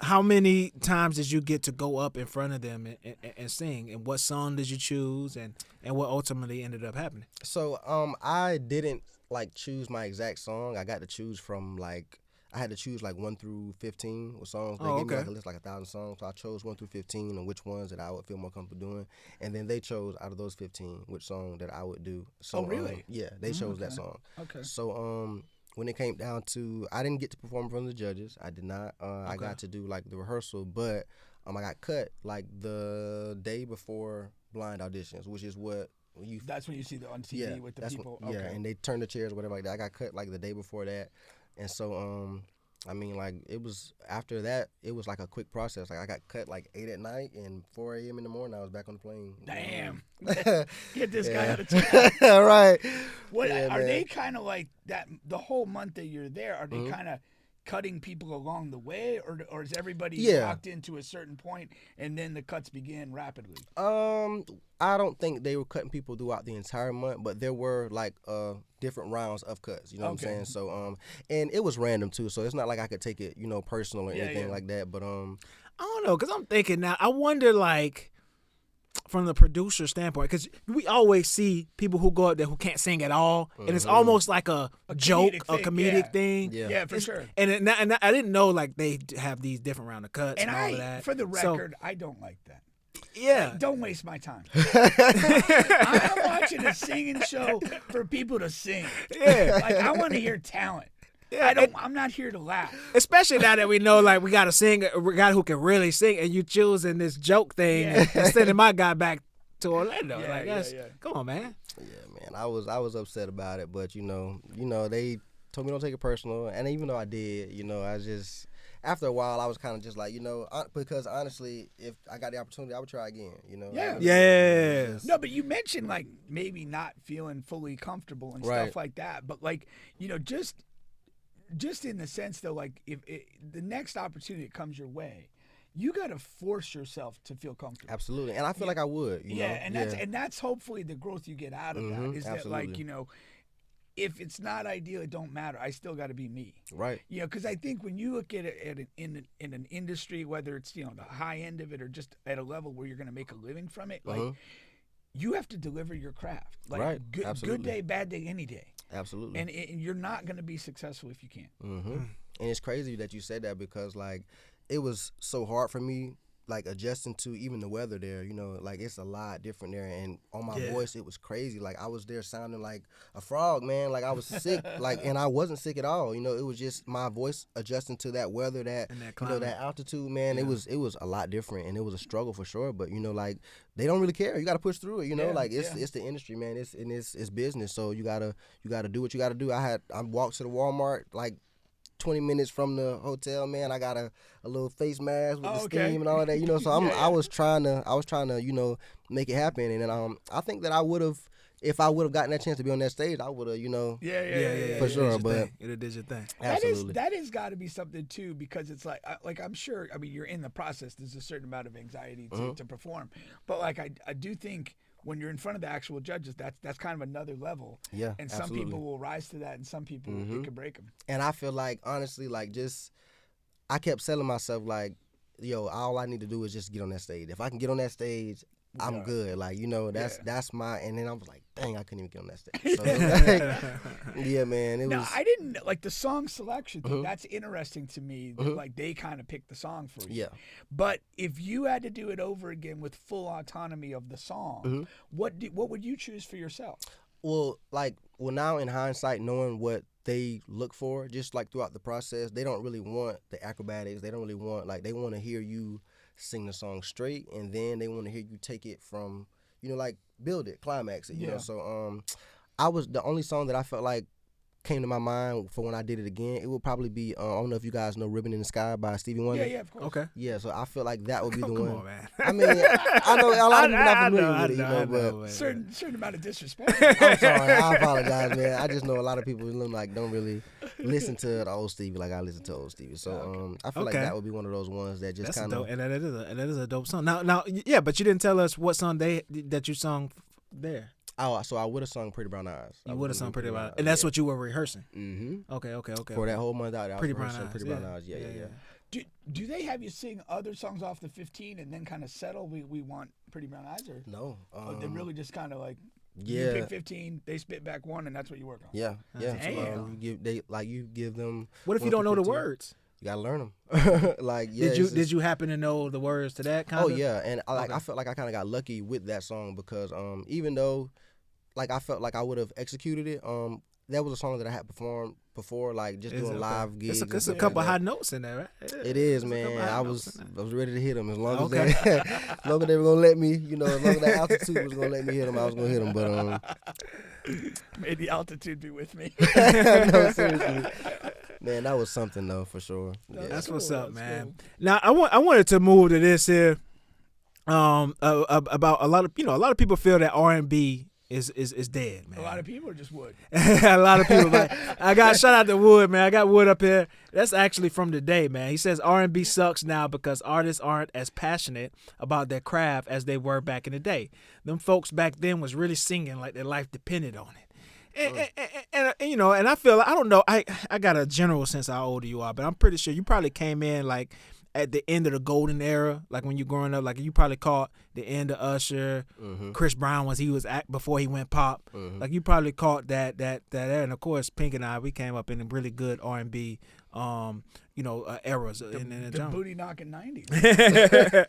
how many times did you get to go up in front of them and sing? And what song did you choose? And what ultimately ended up happening? So I didn't like choose my exact song. I got to choose from like I had to choose like 1 through 15 with songs. They gave me like a list like 1,000 songs. So I chose 1 through 15 and which ones that I would feel more comfortable doing. And then they chose out of those 15 which song that I would do. So really? yeah, they chose that song. Okay. So when it came down to, I didn't get to perform in front of the judges. I did not. I got to do like the rehearsal, but I got cut like the day before blind auditions, which is what you. That's when you see on TV with the people. Yeah, and they turn the chairs or whatever like that. I got cut like the day before that, and so I mean, like, it was, after that, it was like a quick process. Like, I got cut like 8 at night, and 4 a.m. in the morning, I was back on the plane. Damn. Get this guy out of town. Right. What Yeah, are man. they kind of like that? The whole month that you're there, are they kind of cutting people along the way, or is everybody locked into a certain point, and then the cuts begin rapidly? I don't think they were cutting people throughout the entire month, but there were like different rounds of cuts. You know what I'm saying? So and it was random too, so it's not like I could take it, personal or anything like that. But I don't know, because I'm thinking now, I wonder, like, from the producer standpoint, because we always see people who go up there who can't sing at all, and it's almost like a joke, a comedic thing. Yeah, for sure. And I didn't know, like, they have these different round of cuts and all of that. For the record, I don't like that. Yeah. Like, don't waste my time. I'm watching a singing show for people to sing. Yeah. Like, I want to hear talent. Yeah, I'm not here to laugh. Especially now that we know, like, we got a guy who can really sing, and you choosing this joke thing and sending my guy back to Orlando. Come on, man. Yeah, man, I was upset about it, but they told me don't take it personal, and even though I did, I just. After a while, I was kind of just like, because honestly, if I got the opportunity, I would try again, Yeah. Yeah. No, but you mentioned, like, maybe not feeling fully comfortable and stuff like that. But, like, just in the sense, though, like, if the next opportunity that comes your way, you got to force yourself to feel comfortable. Absolutely. And I feel like I would, and that's hopefully the growth you get out of that, is absolutely. that, like, if it's not ideal, it don't matter. I still got to be me. Right. Because I think when you look at it in an industry, whether it's the high end of it or just at a level where you're going to make a living from it, like you have to deliver your craft. Like good day, bad day, any day. Absolutely. And you're not going to be successful if you can't. And it's crazy that you said that, because like it was so hard for me, like adjusting to even the weather there, like it's a lot different there, and on my voice it was crazy. Like I was there sounding like a frog, man. Like I was sick, and I wasn't sick at all. It was just my voice adjusting to that weather, that that altitude, man. It was a lot different, and it was a struggle for sure. But like they don't really care. You got to push through it. Like it's the industry, man. It's business. So you gotta do what you gotta do. I walked to the Walmart like 20 minutes from the hotel, man. I got a little face mask with the steam and all of that, so I was trying to make it happen. And then I think that I would have, if I would have gotten that chance to be on that stage, I would have, for sure. But it did your thing. Absolutely. That has got to be something too, because it's like I'm sure, I mean, you're in the process, there's a certain amount of anxiety to perform, but like I do think when you're in front of the actual judges, that's kind of another level. Yeah, and some people will rise to that, and some people it can break them. And I feel like, honestly, like I kept telling myself, like, yo, all I need to do is just get on that stage. If I can get on that stage, I'm Yeah. good. Like, you know, Yeah. that's my. And then I was like, dang, I couldn't even get on that stage. So, it was like, yeah, man, it Now, was. I didn't like the song selection thing. Mhm. That's interesting to me. That, Mhm. like they kind of picked the song for you. Yeah. But if you had to do it over again with full autonomy of the song, Mhm. what would you choose for yourself? Well, now in hindsight, knowing what they look for, just like throughout the process, they don't really want the acrobatics. They don't really want, like, they want to hear you sing the song straight, and then they want to hear you take it from, you know, like build it, climax it, you know. So I was the only song that I felt like came to my mind for when I did it again. It would probably be I don't know if you guys know "Ribbon in the Sky" by Stevie Wonder. Yeah, of course. Okay. Yeah, so I feel like that would be the Come one. on, man. I mean, I know a lot of people not familiar with it, you know, but man. Certain amount of disrespect. I'm sorry. I apologize, man. I just know a lot of people like don't really listen to the old Stevie like I listen to old Stevie. So I feel like Okay. that would be one of those ones that just That's kind dope, of. and that is a dope song. Now, yeah, but you didn't tell us what song that you sung there. Oh, so I would have sung "Pretty Brown Eyes." You would have sung Pretty Brown Eyes, and that's what you were rehearsing. Mm-hmm. Okay. For that whole month out, I was Pretty Brown rehearsing Eyes. "Pretty Brown Eyes." Yeah. Do they have you sing other songs off the 15 and then kind of settle? We want Pretty Brown Eyes, or No. they really just kind of like you Yeah. pick 15, they spit back one, and that's what you work on. Yeah. So, Damn. you give them. What if you 1 don't to know the 15. words? You gotta learn them. Like, yeah. Did you happen to know the words to that kind Oh of? yeah, and Okay. I felt like I kind of got lucky with that song because even though like I felt like I would have executed it, that was a song that I had performed before, like just doing live gigs. It's and a stuff couple like that. high notes in there, right? It is, It's a couple man. high I notes was in there. ready to hit them as long as Okay. as long as they were gonna let me, you know, as long as that altitude was gonna let me hit them, I was gonna hit them. But May the altitude be with me. no, seriously, man, that was something though for sure. Yeah. That's cool, what's up, that's man. cool. Now I wanted to move to this here, about a lot of people feel that R&B is dead, man. A lot of people just would. A lot of people. Like, I got shout out to Wood, man. I got Wood up here. That's actually from today, man. He says R&B sucks now because artists aren't as passionate about their craft as they were back in the day. Them folks back then was really singing like their life depended on it. And you know, and I feel, I don't know, I got a general sense of how old you are, but I'm pretty sure you probably came in like at the end of the golden era, like when you growing up, like you probably caught the end of Usher, Chris Brown was before he went pop. Like you probably caught that era, and of course Pink and I, we came up in really good R&B, eras in the The genre. booty knocking 90s.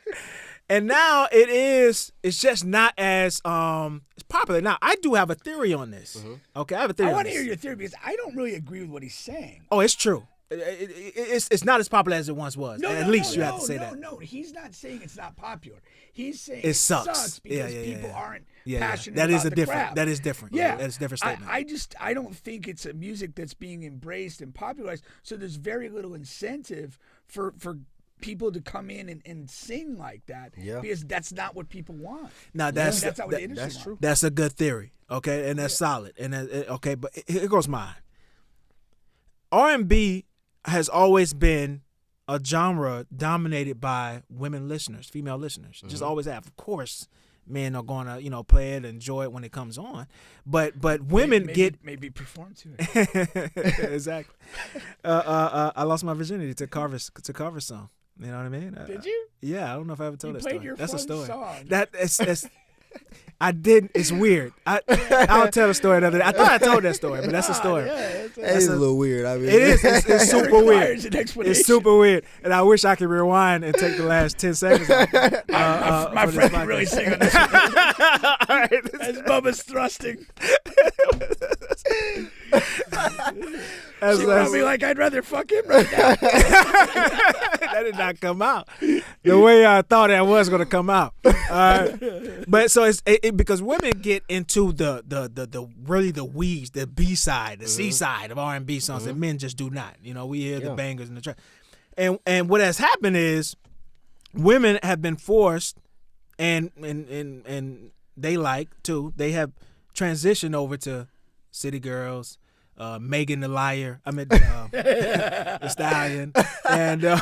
And now it's just not as popular. Now I do have a theory on this. Okay, I have a theory. I on want to this. hear your theory because I don't really agree with what he's saying. Oh, it's true. It's not as popular as it once was. At least you have to say that. No, he's not saying it's not popular. He's saying It sucks. because Yeah. people aren't Yeah. passionate That about is a the different. craft. That is different. Yeah, That's a different statement. I don't think it's a music that's being embraced and popularized. So there's very little incentive for people to come in and sing like that. Yeah. Because that's not what people want. Now That's not what the industry that's wants. true. That's a good theory. Okay, and that's solid. And okay, but here goes mine. R&B has always been a genre dominated by women listeners, female listeners. Just always have. Of course, men are gonna play it, enjoy it when it comes on, but women maybe perform to it. exactly. I lost my virginity to Carver's song. You know what I mean? Did you? Yeah, I don't know if I ever told You that played story. your That's a fun story. song. That's I didn't. It's weird. I'll tell a story another day. I thought I told that story, but that's a story. It's a little weird. I mean, It is. It's super weird. Requires an explanation. It's super weird, and I wish I could rewind and take the last 10 seconds. My friend can really sing on this one. All right. As Bubba's thrusting. As- She's probably like, I'd rather fuck him right now. that did not come out the way I thought it was going to come out. But so it's because women get into the really the weeds, the B side, the C side of R&B songs that men just do not. We hear the bangers in the track, and what has happened is women have been forced, and they like too. They have transitioned over to City Girls. Megan the Liar, the Stallion, and and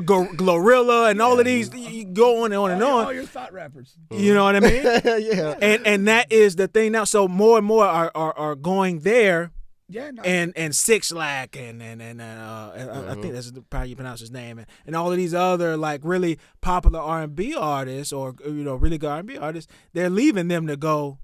Glorilla, and all of these. You go on and on and All on. your thought rappers. You know what I mean? yeah. And that is the thing now. So more and more are going there, Yeah, no, and Six Lack and I think that's probably you pronounce his name and all of these other like really popular R&B artists or really good R&B artists, they're leaving them to go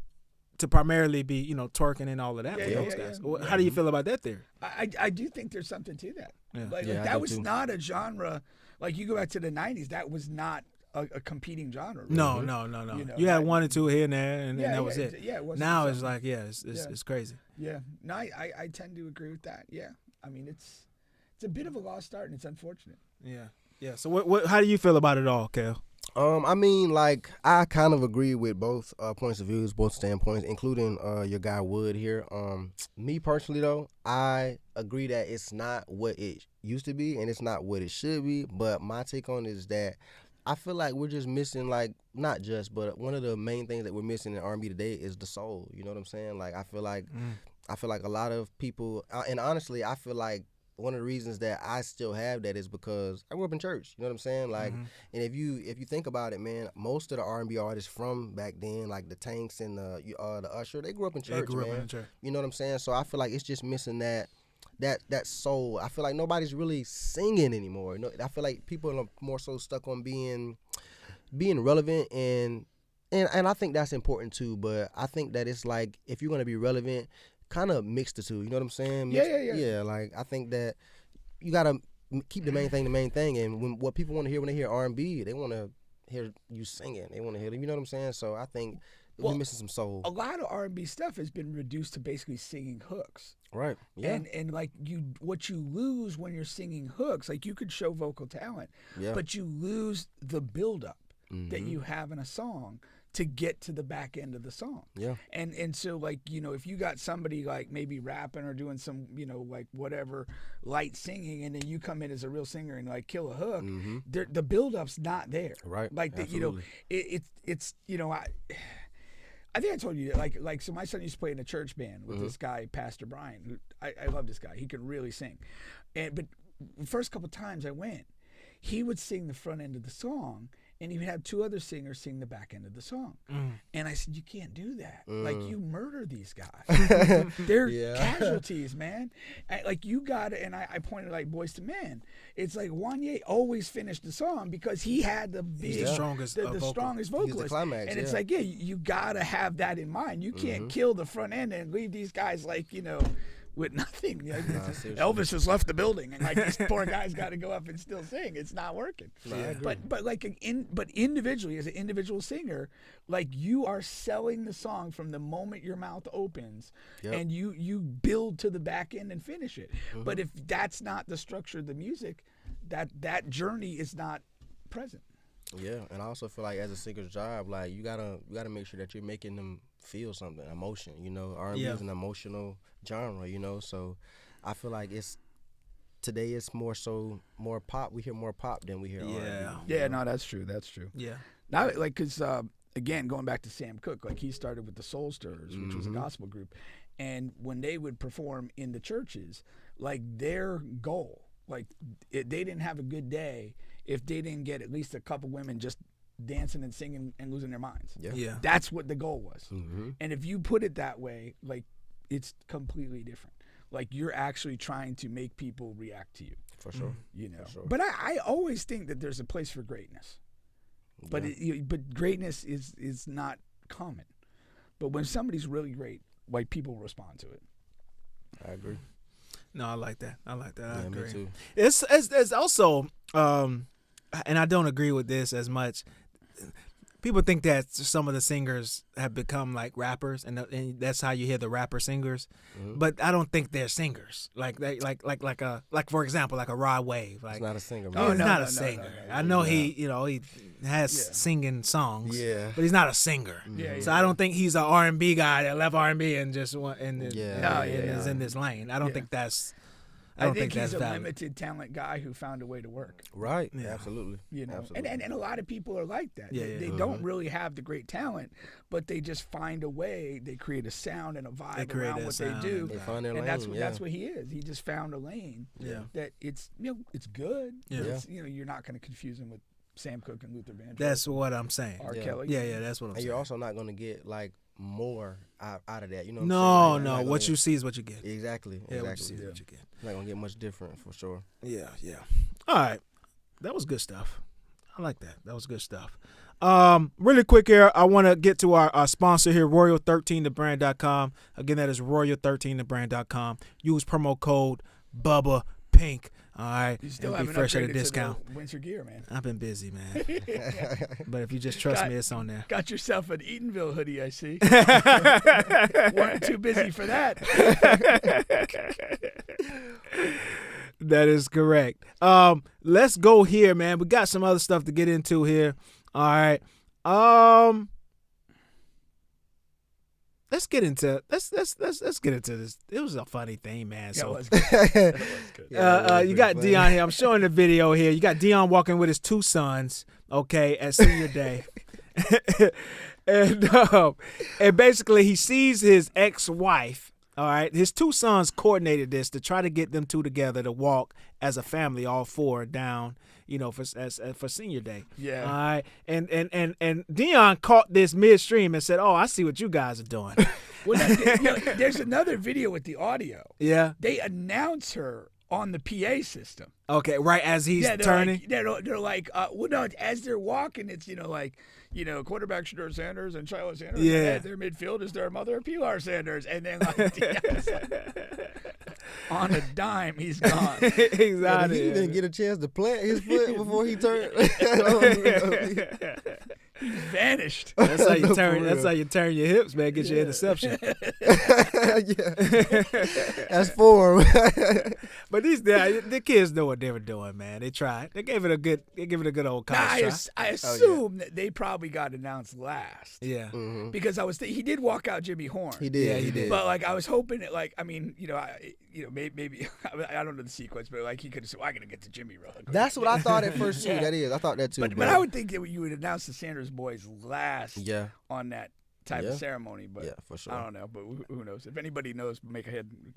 to primarily be twerking and all of that with those guys. Yeah. How do you feel about that theory? I do think there's something to that. Yeah. Like Yeah, I that do was too. not a genre. Like you go back to the '90s, that was not a competing genre. Really. No. You know, You had like- one or two here and there, and that was it. Yeah, it wasn't Now it's something- like it's crazy. Yeah, no, I tend to agree with that. Yeah, I mean it's a bit of a lost art and it's unfortunate. Yeah. So what? How do you feel about it all, Kel? I mean, like, I kind of agree with both points of views, both standpoints, including your guy Wood here. Me personally, though, I agree that it's not what it used to be and it's not what it should be. But my take on it is that I feel like we're just missing, like, not just, but one of the main things that we're missing in R&B today is the soul. You know what I'm saying? Like, I feel like a lot of people, and honestly, I feel like one of the reasons that I still have that is because I grew up in church. You know what I'm saying? Like, and if you think about it, man, most of the R&B artists from back then, like the Tanks and the Usher, they grew up in church, man. You know what I'm saying? So I feel like it's just missing that soul. I feel like nobody's really singing anymore. I feel like people are more so stuck on being relevant and I think that's important too. But I think that it's like if you're gonna be relevant, kind of mix the two. You know what I'm saying? Yeah. Like I think that you gotta keep the main thing. And what people want to hear when they hear R&B, they want to hear you singing. They want to hear, you know what I'm saying? So I think we're missing some soul. A lot of R&B stuff has been reduced to basically singing hooks. Right. Yeah. And like what you lose when you're singing hooks, like you could show vocal talent, but you lose the buildup that you have in a song to get to the back end of the song. Yeah. And so like, if you got somebody like maybe rapping or doing some, like whatever light singing and then you come in as a real singer and like kill a hook, the buildup's not there. Right. Like it's I think I told you like so my son used to play in a church band with this guy, Pastor Brian, who I love this guy. He could really sing. But the first couple times I went, he would sing the front end of the song and he would have two other singers sing the back end of the song. And I said, you can't do that. Like, you murder these guys. They're casualties, man. Like, you got to, and I pointed like Boys to Men. It's like Wanye always finished the song because he had the strongest vocalist. He's the climax, and it's like, you got to have that in mind. You can't kill the front end and leave these guys like, with nothing. Elvis has left the building, and like these poor guys got to go up and still sing. It's not working. But individually, as an individual singer, like you are selling the song from the moment your mouth opens, and you build to the back end and finish it. But if that's not the structure of the music, that journey is not present. Yeah, and I also feel like as a singer's job, like you gotta make sure that you're making them feel something, emotion. R&B is an emotional genre. So I feel like today it's more pop. We hear more pop than we hear R&B. Yeah, no, that's true. Yeah. Now, like, cause again, going back to Sam Cooke, like he started with the Soul Stirrers, which was a gospel group, and when they would perform in the churches, like their goal, like they didn't have a good day if they didn't get at least a couple women just dancing and singing and losing their minds. Yeah. That's what the goal was. And if you put it that way, like it's completely different. Like you're actually trying to make people react to you. For sure. For sure. But I always think that there's a place for greatness. But but greatness is not common. But when somebody's really great, like people respond to it. I agree. No, I like that. I agree. Me too. It's also, and I don't agree with this as much. People think that some of the singers have become like rappers, and that's how you hear the rapper singers. But I don't think they're singers. Like for example, like a Rod Wave. Like he's not a singer. Oh, he's not a no, singer. no. I know he has singing songs. Yeah. But he's not a singer. So I don't think he's an R&B guy that left R&B and just went is in this lane. I don't think that's. I think he's that's a valid. limited talent guy who found a way to work. Right. Yeah. Absolutely. Absolutely. And a lot of people are like that. Yeah, they don't really have the great talent, but they just find a way. They create a sound and a vibe around what they do. They find their lane. That's what he is. He just found a lane. That it's it's good. Yeah. It's, you're not going to confuse him with Sam Cooke and Luther Vandross. That's what I'm saying. R. Kelly. Yeah, that's what I'm saying. And you're also not going to get like more out of that. You know what No, I'm saying? no. Like, What you see is what you get. Exactly. Yeah, what you Exactly. see is what you get. Not gonna get much different for sure. Yeah, yeah. All right. That was good stuff. I like that. That was good stuff. Really quick here, I want to get to our sponsor here, Royal13thebrand.com. Again, that is Royal13thebrand.com. Use promo code Bubba Pink. All right. You still and haven't be fresh at a upgraded discount. to the winter gear, man. I've been busy, man. But if you just trust me, it's on there. Got yourself an Eatonville hoodie, I see. Weren't too busy for that. That is correct. Let's go here, man. We got some other stuff to get into here. All right. Let's get into let's get into this. It was a funny thing, man. So That was good. That was good. you got Deion here. I'm showing the video here. You got Deion walking with his two sons, okay, at senior day. And basically he sees his ex-wife. All right, his two sons coordinated this to try to get them two together to walk as a family, all four down, for senior day. Yeah. All right, and Deion caught this midstream and said, "Oh, I see what you guys are doing." Well, there's another video with the audio. Yeah. They announce her on the PA system. Okay. Right as he's turning. Like, they're like, well, no, as they're walking, it's quarterback Shedeur Sanders and Shiloh Sanders. Yeah. And their midfield is their mother, Pilar Sanders, and then on a dime, he's gone. He's out He here. didn't get a chance to plant his foot before he turned. He vanished. That's how you No, turn. for That's real. how you turn your hips, man. Get your interception. Yeah. That's for him. But the kids know what they were doing, man. They tried. They gave it a good old college try. I assume that they probably got announced last. Yeah. Because he did walk out Jimmy Horn. He did. Yeah, he did. But I was hoping it. Maybe I don't know the sequence, but he could have said, "I gotta get to Jimmy real quick." That's what I thought at first too. Yeah. That is. I thought that too. But I would think that you would announce the Sanders boys last Yeah. on that type of ceremony. But Yeah, for sure. I don't know. But who knows? If anybody knows, go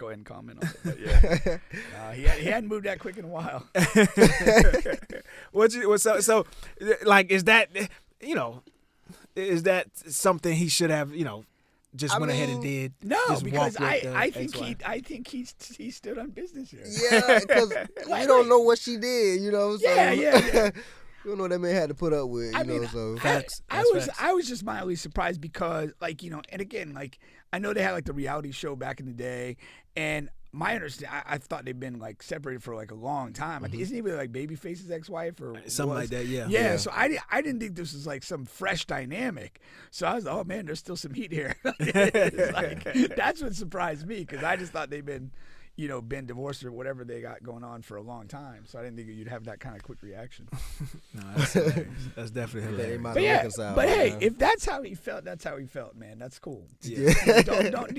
ahead and comment on it. But yeah, he hadn't moved that quick in a while. Is that something he should have, just went ahead and did? No, Just because walk with the I think ex-wife? I think he stood on business here. Yeah, because we don't know what she did, So, Yeah. We don't know what that man had to put up with, so. Facts. I was just mildly surprised because, and again, I know they had the reality show back in the day, and my understanding, I thought they'd been separated for a long time. I think, isn't he with Babyface's ex-wife or Something like that, yeah. Yeah. So I didn't think this was some fresh dynamic. So I was oh man, there's still some heat here. That's what surprised me because I just thought they'd been divorced or whatever they got going on for a long time. So I didn't think you'd have that kind of quick reaction. No, that's hilarious. That's definitely They hilarious. might But have yeah, reconciled, but hey, man. if that's how he felt, that's how he felt, man. That's cool. Yeah. You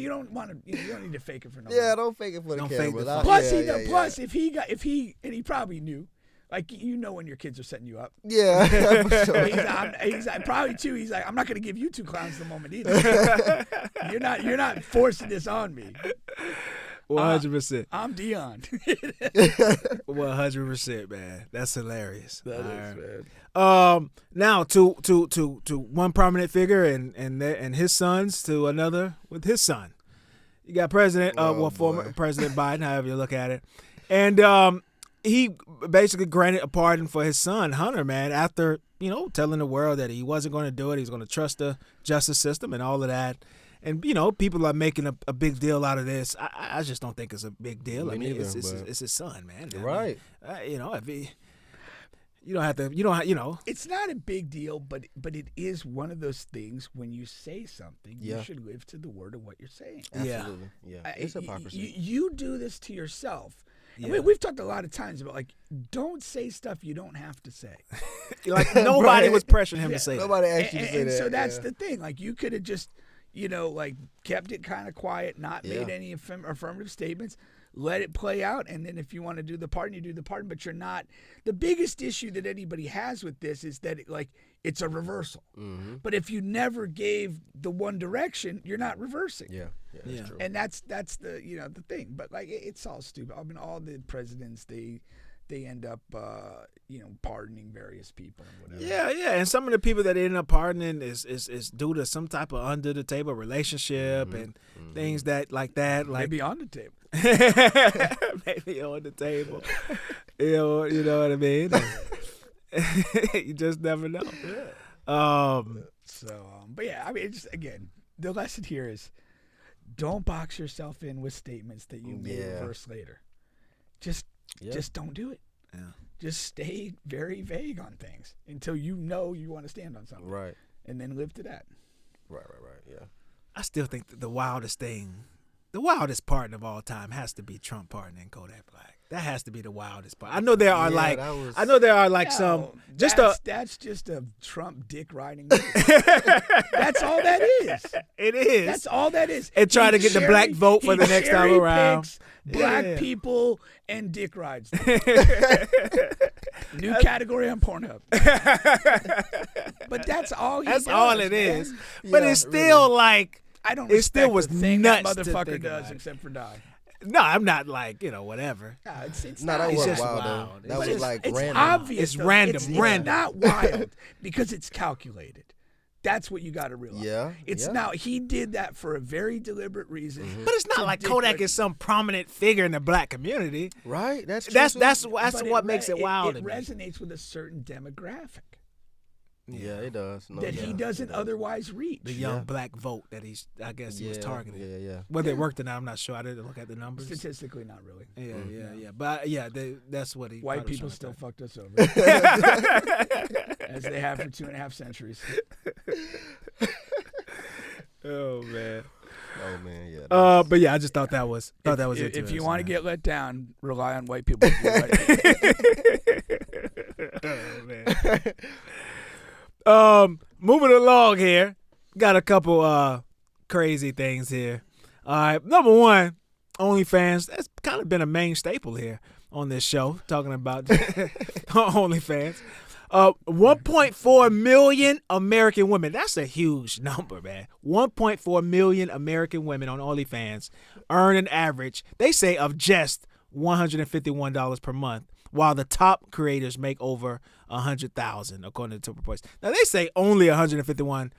don't want to. You don't need to fake it for no. Yeah, don't fake it for the Don't fake camera. the Plus, Yeah, plus, if he and he probably knew, when your kids are setting you up. Yeah, for sure. He's probably too. He's like, I'm not going to give you two clowns the moment either. You're not forcing this on me. 100%. I'm Deion. 100%, man. That's hilarious. That All is, right. man. Now to one prominent figure and his sons to another with his son. You got former President Biden, however you look at it, and he basically granted a pardon for his son Hunter, man, after telling the world that he wasn't going to do it. He's going to trust the justice system and all of that. And people are making a big deal out of this. I just don't think it's a big deal. Me neither, it's his son, man. Right. If he, you don't have. It's not a big deal, but it is one of those things when you say something, Yeah. you should live to the word of what you're saying. Absolutely. Yeah. It's hypocrisy. You do this to yourself. Yeah. And we've talked a lot of times about don't say stuff you don't have to say. Nobody was pressuring him to say that. Nobody asked you to say And that. so that's yeah. the thing. You could have just, kept it kind of quiet, not made Yeah. any affirmative statements, let it play out, and then if you want to do the pardon, you do the pardon. But you're not. The biggest issue that anybody has with this is that it's a reversal. Mm-hmm. But if you never gave the one direction, you're not reversing. Yeah. Yeah. That's true. And that's the the thing. But it's all stupid. I mean, all the presidents they end up, pardoning various people and whatever. Yeah, and some of the people that they end up pardoning is due to some type of under the table relationship and things that like that, like Maybe on the table. maybe on the table. You know what I mean? You just never know. But yeah, I mean, just again, the lesson here is don't box yourself in with statements that you may reverse later. Just don't do it. Yeah. Just stay very vague on things until you know you want to stand on something. Right. And then live to that. Right. Yeah. I still think that the wildest partner of all time has to be Trump partnering Kodak Black. That has to be the wildest part. I know there are that's just a Trump dick riding movie. That's all that is. It is. That's all that is. And try to get the black vote for the next time around. Black people and dick rides. New category on Pornhub. But that's all he does. That's all it is. Yeah, But it's still really. like I don't it still respect was the thing nuts that to motherfucker think does about it. except for die. No, I'm not like, whatever. No, it's No, not. that It's was just wild, wild. though. That But was like it's random. obvious. It's though. random, It's random. not wild because it's calculated. That's what you got to realize. Yeah, It's yeah. now he did that for a very deliberate reason. But it's not like Kodak is some prominent figure in the black community. Right. That's That's true. what makes it wild It to me. resonates with a certain demographic Yeah, it does. No that he doubt. doesn't It does. other reach. The young black vote that he was targeting. Yeah. Whether it worked or not, I'm not sure. I didn't look at the numbers. Statistically, not really. Yeah. But that's what he. White probably people was still trying fucked us over, as they have for 2.5 centuries. to- Oh man. Oh man, yeah. But yeah, I just thought that was If interesting. you want to get let down, rely on white people. Oh man. Moving along here, got a couple crazy things here. All right, number one, OnlyFans. That's kind of been a main staple here on this show, talking about OnlyFans. 1.4 million American women. That's a huge number, man. 1.4 million American women on OnlyFans earn an average, they say, of just $151 per month, while the top creators make over $100,000, according to reports. Now they say only $151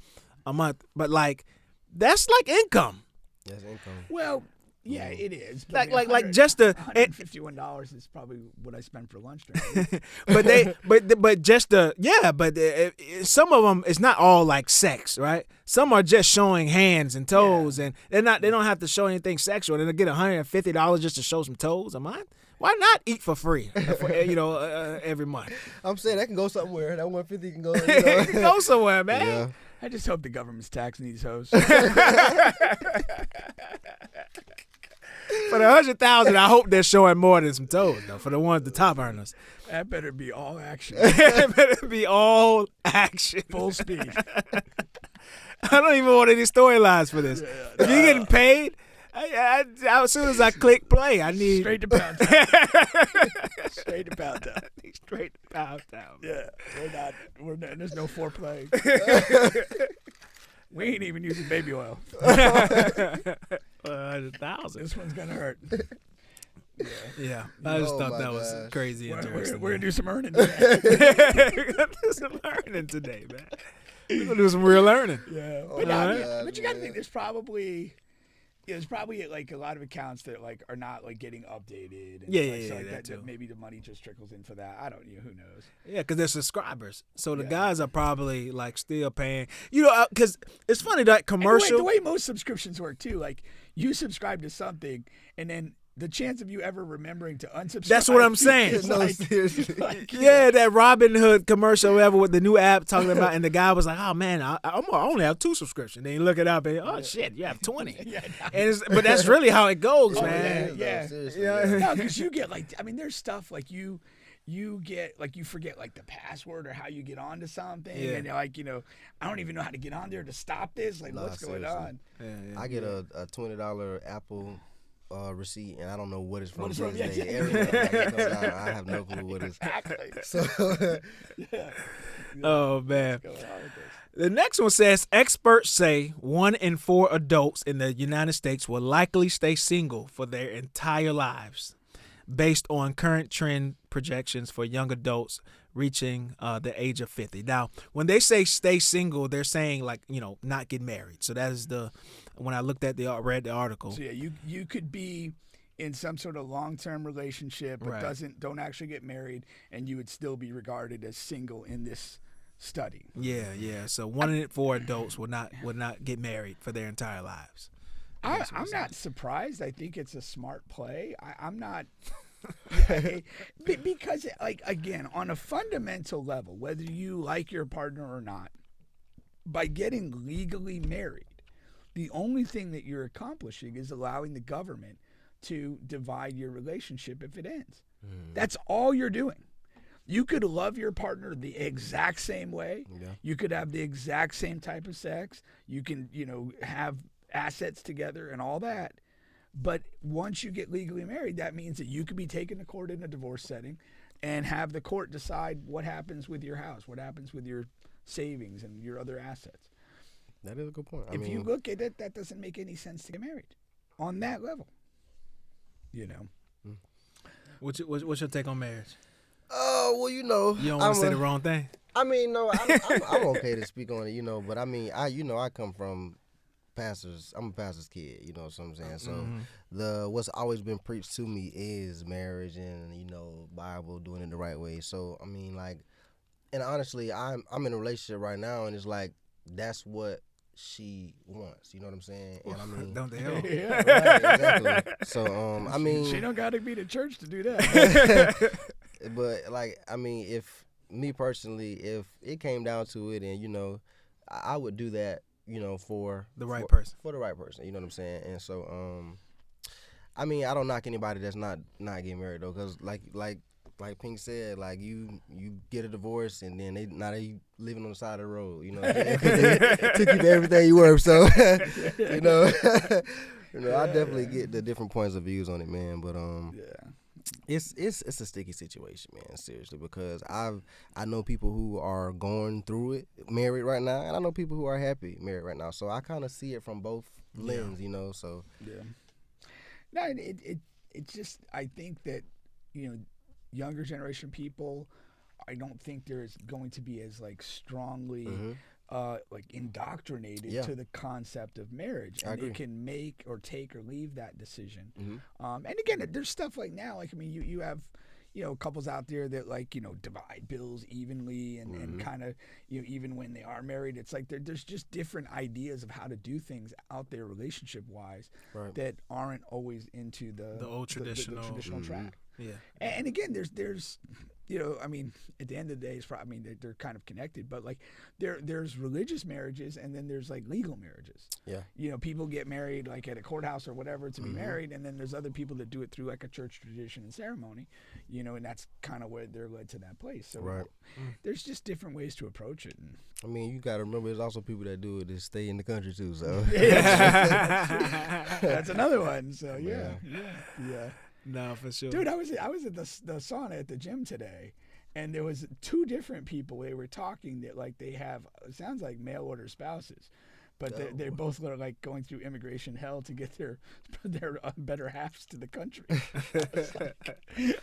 a month, but like that's like income. That's income. Well, yeah, it is. But Like just the $151 is probably what I spent for lunch during. some of them, it's not all like sex, right? Some are just showing hands and toes, and they don't have to show anything sexual. And they get $150 just to show some toes. Why not eat for free? Every month. I'm saying that can go somewhere. That 150 can go. It can go somewhere, man. Yeah. I just hope the government's taxing these hoes. For the $100,000, I hope they're showing more than some toes, though. For the top earners, That better be all action, it better be all action, full speed. I don't even want any storylines for this. If you're getting paid, as soon as I click play, I need Straight to Pound Town. Straight to Pound Town. straight to Pound Town. Yeah, we're not. There's no foreplay. We ain't even using baby oil. 100,000. This one's gonna hurt. Yeah, I just Oh thought my that was gosh. crazy interesting. We're gonna do some earning today. We're gonna do some learning today, man. We're gonna do some real learning. Yeah, Oh but, my no, God, but you gotta man. think there's probably like a lot of accounts that like are not like getting updated. And Yeah, so, yeah, like, that too. Maybe the money just trickles in for that. I don't. Who knows? Yeah, because they're subscribers, so the Yeah. guys are probably like still paying. Because it's funny that And commercial. the way most subscriptions work too, like you subscribe to something, and then the chance of you ever remembering to unsubscribe. That's what I'm saying. is No, like- seriously. like, Yeah, that Robin Hood commercial ever with the new app talking about, and the guy was like, "Oh man, I only have 2 subscriptions." Then you look it up, and oh shit, you have 20. Yeah, But that's really how it goes, Oh, man. yeah. Seriously, Yeah. no, because you get like, there's stuff like you get like you forget like the password or how you get onto something, Yeah. and you're like, I don't even know how to get on there to stop this. Like, Nah, what's going seriously. on? Yeah. I get a $20 Apple receipt, and I don't know what it's from. What it's to from, this yeah, day. yeah. Every time it comes out, I have no clue what it's. Exactly. So Yeah. Oh man. What's going on with this? The next one says experts say 1 in 4 adults in the United States will likely stay single for their entire lives. based on current trend projections for young adults reaching the age of 50. Now, when they say stay single, they're saying like, not get married. So that is when I looked at read the article. So yeah, you could be in some sort of long-term relationship, but Right. don't actually get married, and you would still be regarded as single in this study. Yeah. So 1 in 4 adults would not get married for their entire lives. I'm not surprised. I think it's a smart play. I'm not. Because, like, again, on a fundamental level, whether you like your partner or not, by getting legally married, the only thing that you're accomplishing is allowing the government to divide your relationship if it ends. That's all you're doing. You could love your partner the exact same way. Yeah. You could have the exact same type of sex. You can, have assets together and all that. But once you get legally married, that means that you could be taken to court in a divorce setting and have the court decide what happens with your house, what happens with your savings and your other assets. That is a good point. If you look at it, that doesn't make any sense to get married on that level. What's your take on marriage? Well, You don't want to say the wrong thing? No, I'm okay to speak on it, but I come from pastors. I'm a pastor's kid, you know what I'm saying? So what's always been preached to me is marriage and, Bible, doing it the right way. So, and honestly, I'm in a relationship right now, and it's like, that's what she wants, you know what I'm saying? And Don't they all? Yeah. right, exactly. So, She don't got to be to church to do that. but if me personally, if it came down to it, and I would do that, for The right person. for the right person, you know what I'm saying? And so, I don't knock anybody that's not getting married though, because like Pink said, like you get a divorce and then they living on the side of the road, they took you for everything you were. So, I definitely get the different points of views on it, man. But it's a sticky situation, man. Seriously, because I know people who are going through it married right now, and I know people who are happy married right now. So I kind of see it from both lenses, So yeah. No, it just, I think that younger generation people, I don't think there's going to be as like strongly indoctrinated to the concept of marriage, and they can make or take or leave that decision. And again, there's stuff like now, like you have couples out there that divide bills evenly and kind of even when they are married, it's like there's just different ideas of how to do things out there relationship wise that aren't always into the old traditional the traditional track. Yeah. And again, there's at the end of the day, it's probably, they're kind of connected, but like there's religious marriages and then there's like legal marriages. Yeah. People get married like at a courthouse or whatever to be married, and then there's other people that do it through like a church tradition and ceremony, and that's kind of where they're led to that place. So there's just different ways to approach it. And, you got to remember, there's also people that do it that stay in the country too. So that's another one. So yeah. No, for sure. Dude, I was at the sauna at the gym today, and there was 2 different people. They were talking that like they have, it sounds like mail order spouses, but they both are like going through immigration hell to get their better halves to the country.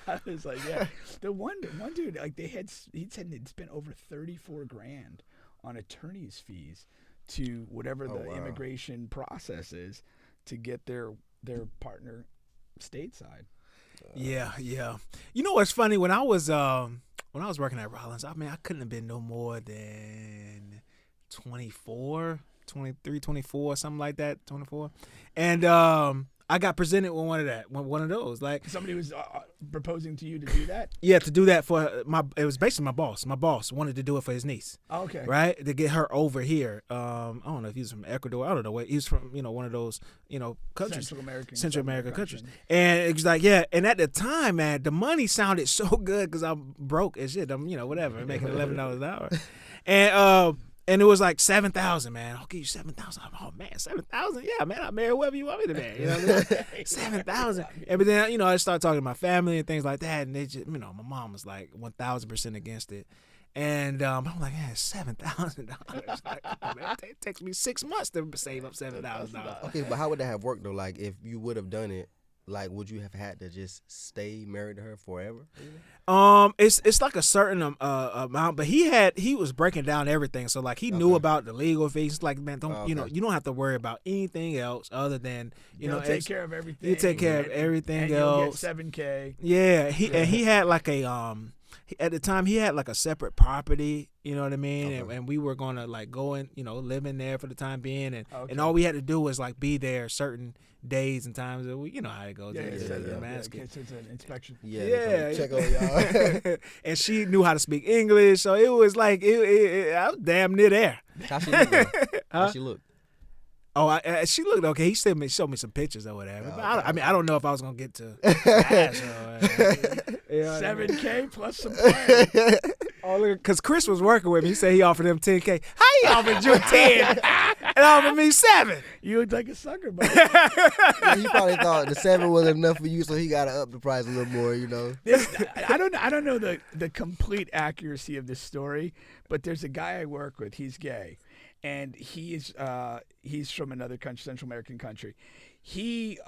I was like, yeah. The one dude, like he'd said they'd spent over $34,000 on attorney's fees to whatever the immigration process is to get their partner stateside. Yeah. You know what's funny? When I was working at Rollins, I couldn't have been no more than 24, 23, 24, something like that, 24. And I got presented with one of those. Like somebody was proposing to you to do that. Yeah, to do that for it was basically my boss. My boss wanted to do it for his niece. Oh, okay. Right? To get her over here. I don't know if he was from Ecuador. I don't know where he was from. One of those countries, Central American countries. And it was like, yeah. And at the time, man, the money sounded so good because I'm broke as shit. I'm whatever, making $11 an hour, and it was like 7,000, man. I'll give you 7,000. Oh man, 7,000. Yeah, man. I'll marry whoever you want me to marry. You know what I mean? 7,000. And but then I started talking to my family and things like that, and they just, my mom was like 1,000% against it. And I'm like, yeah, $7,000. Like, oh, man, it takes me 6 months to save up $7,000. Okay, but how would that have worked though? Like if you would have done it, like, would you have had to just stay married to her forever? It's like a certain amount, but he was breaking down everything. So like he knew about the legal fees. Like, man, don't you don't have to worry about anything else other than He'll take care of everything. You take care of everything and else. You'll get $7K. Yeah, he had like a at the time he had like a separate property, you know what I mean, and we were gonna like go and live in there for the time being, and all we had to do was like be there certain days and times that we, how it goes. It's an inspection. Check on y'all. And she knew how to speak English, so it was like I was damn near there. How she look? How she look? Oh, she looked okay. He showed me some pictures or whatever. But I don't know if I was gonna get to ask her. $7K plus some play. Oh, look, because Chris was working with me. He said he offered him $10K. How he offered you 10 and offered me 7? You look like a sucker, buddy. He probably thought the 7 wasn't enough for you, so he got to up the price a little more. I don't know the complete accuracy of this story, but there's a guy I work with. He's gay, and he's from another country, Central American country. He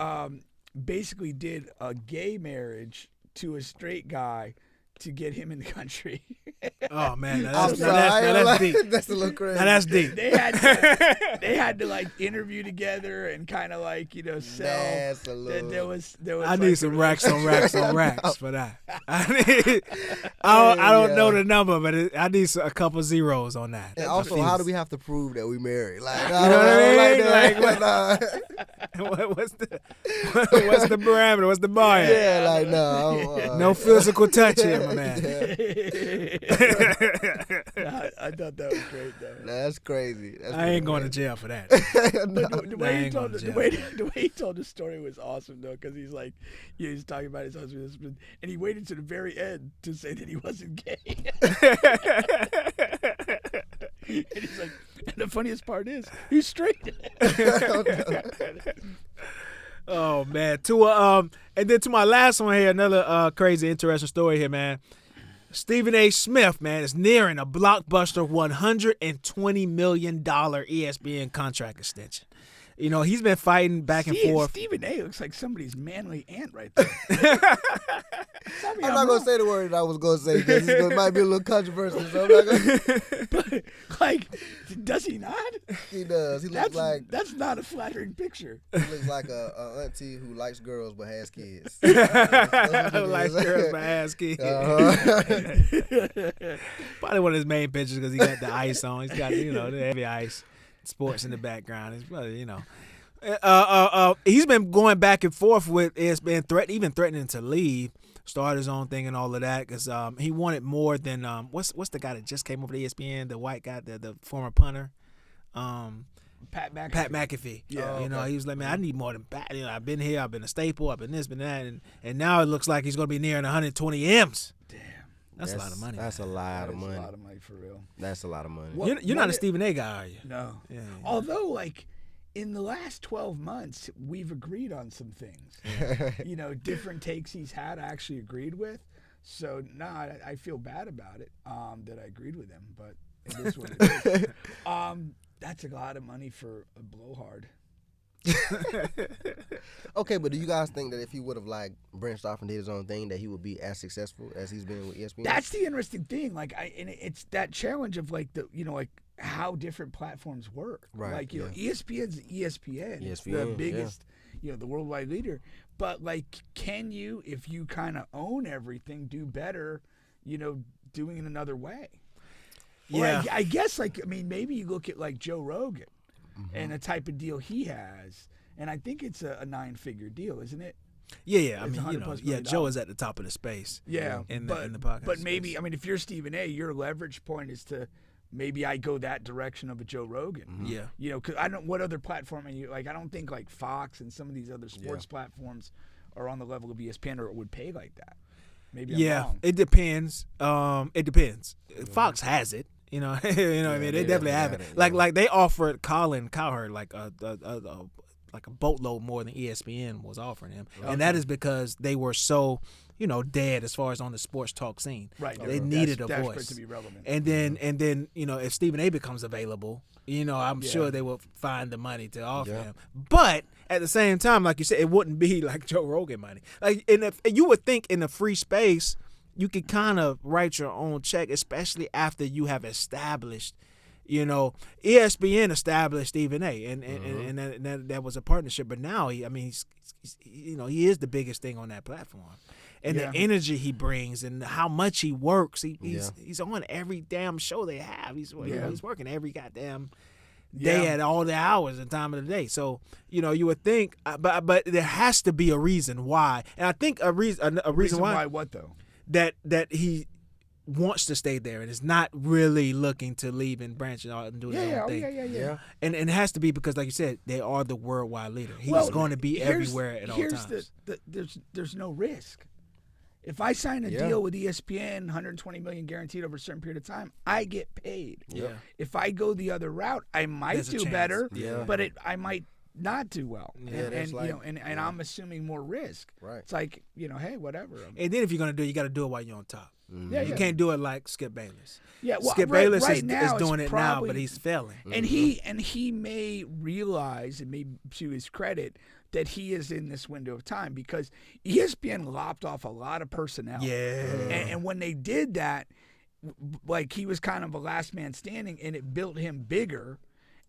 basically did a gay marriage to a straight guy to get him in the country. Oh man, that's deep. That's a little crazy. Now that's deep. They had to like interview together and kind of like sell. That's a little. There was. I need some racks on racks on racks for that. I don't know the number, but I need a couple zeros on that. And also, how do we have to prove that we married? Like, you know what I mean? What's the parameter? What's the bar? Yeah, like no. No physical touch here, my man. I thought that was great though. That's crazy. I ain't going to jail for that. The way he told the story was awesome though, because he's like, he's talking about his husband, and he waited to the very end to say that he wasn't gay. And he's like, and the funniest part is he's straight. Oh man, and then to my last one here, another crazy, interesting story here, man. Stephen A. Smith, man, is nearing a blockbuster $120 million ESPN contract extension. He's been fighting back and forth. Stephen A. looks like somebody's manly aunt right there. I'm not going to say the word that I was going to say because it might be a little controversial. So I'm not gonna... But, like, does he not? He does. He looks like... That's not a flattering picture. He looks like a auntie who likes girls but has kids. Likes girls but has kids. Probably one of his main pictures because he got the ice on. He's got, the heavy ice. Sports in the background. It's probably, he's been going back and forth with ESPN, even threatening to leave, start his own thing and all of that, because he wanted more than what's the guy that just came over to ESPN, the white guy, the former punter, Pat McAfee. Pat McAfee. Yeah, he was like, man, I need more than Pat. I've been here, I've been a staple, I've been this, been that, and now it looks like he's going to be nearing 120 M's. Damn. That's a lot of money. That's a lot of money. That's a lot of money for real. That's a lot of money. You're not a Stephen A. guy, are you? No. Yeah. Although, like, in the last 12 months, we've agreed on some things. Different takes he's had, I actually agreed with. So, I feel bad about it that I agreed with him, but it is what it is. That's a lot of money for a blowhard. Okay, but do you guys think that if he would have branched off and did his own thing, that he would be as successful as he's been with ESPN? That's the interesting thing. And it's that challenge of how different platforms work. Right. ESPN's ESPN. It's the biggest, the worldwide leader. But can you, if you kind of own everything, do better, doing it another way? Yeah. Or I guess maybe you look at Joe Rogan. Mm-hmm. And the type of deal he has, and I think it's a 9-figure deal, isn't it? Yeah. I mean, Joe is at the top of the space. Yeah, in the podcast. But maybe, if you're Stephen A., your leverage point is to maybe I go that direction of a Joe Rogan. Mm-hmm. Yeah. Because what other platform are you I don't think Fox and some of these other sports platforms are on the level of ESPN or would pay like that. Maybe I'm wrong. It depends. Fox has it. You know what I mean? They definitely have it. Like they offered Colin Cowherd a like a boatload more than ESPN was offering him, and that is because they were so dead as far as on the sports talk scene. Right. They needed a desperate voice to be relevant. and then if Stephen A becomes available, I'm sure they will find the money to offer him. But at the same time, like you said, it wouldn't be like Joe Rogan money. Like, and you would think in a free space, you could kind of write your own check, especially after you have established. ESPN established Stephen A. and that was a partnership. But now he is the biggest thing on that platform. And the energy he brings and how much he works, he's on every damn show they have. He's working every goddamn day at all the hours and time of the day. So you would think, but there has to be a reason why. And I think a reason why what though? That he wants to stay there and is not really looking to leave and branch out and do their own thing. Yeah. And it has to be because, like you said, they are the worldwide leader. He's going to be everywhere at all times. There's no risk. If I sign a deal with ESPN, $120 million guaranteed over a certain period of time, I get paid. Yeah. If I go the other route, I might do better, but I might not do well. Yeah, and I'm assuming more risk. Right. It's like, hey, whatever. And then if you're gonna do it, you got to do it while you're on top. Mm-hmm. You can't do it like Skip Bayless. Yeah, well, Skip Bayless is now doing it now, probably, but he's failing. And he may realize, and maybe to his credit, that he is in this window of time because ESPN lopped off a lot of personnel. Yeah. And when they did that, like he was kind of a last man standing, and it built him bigger.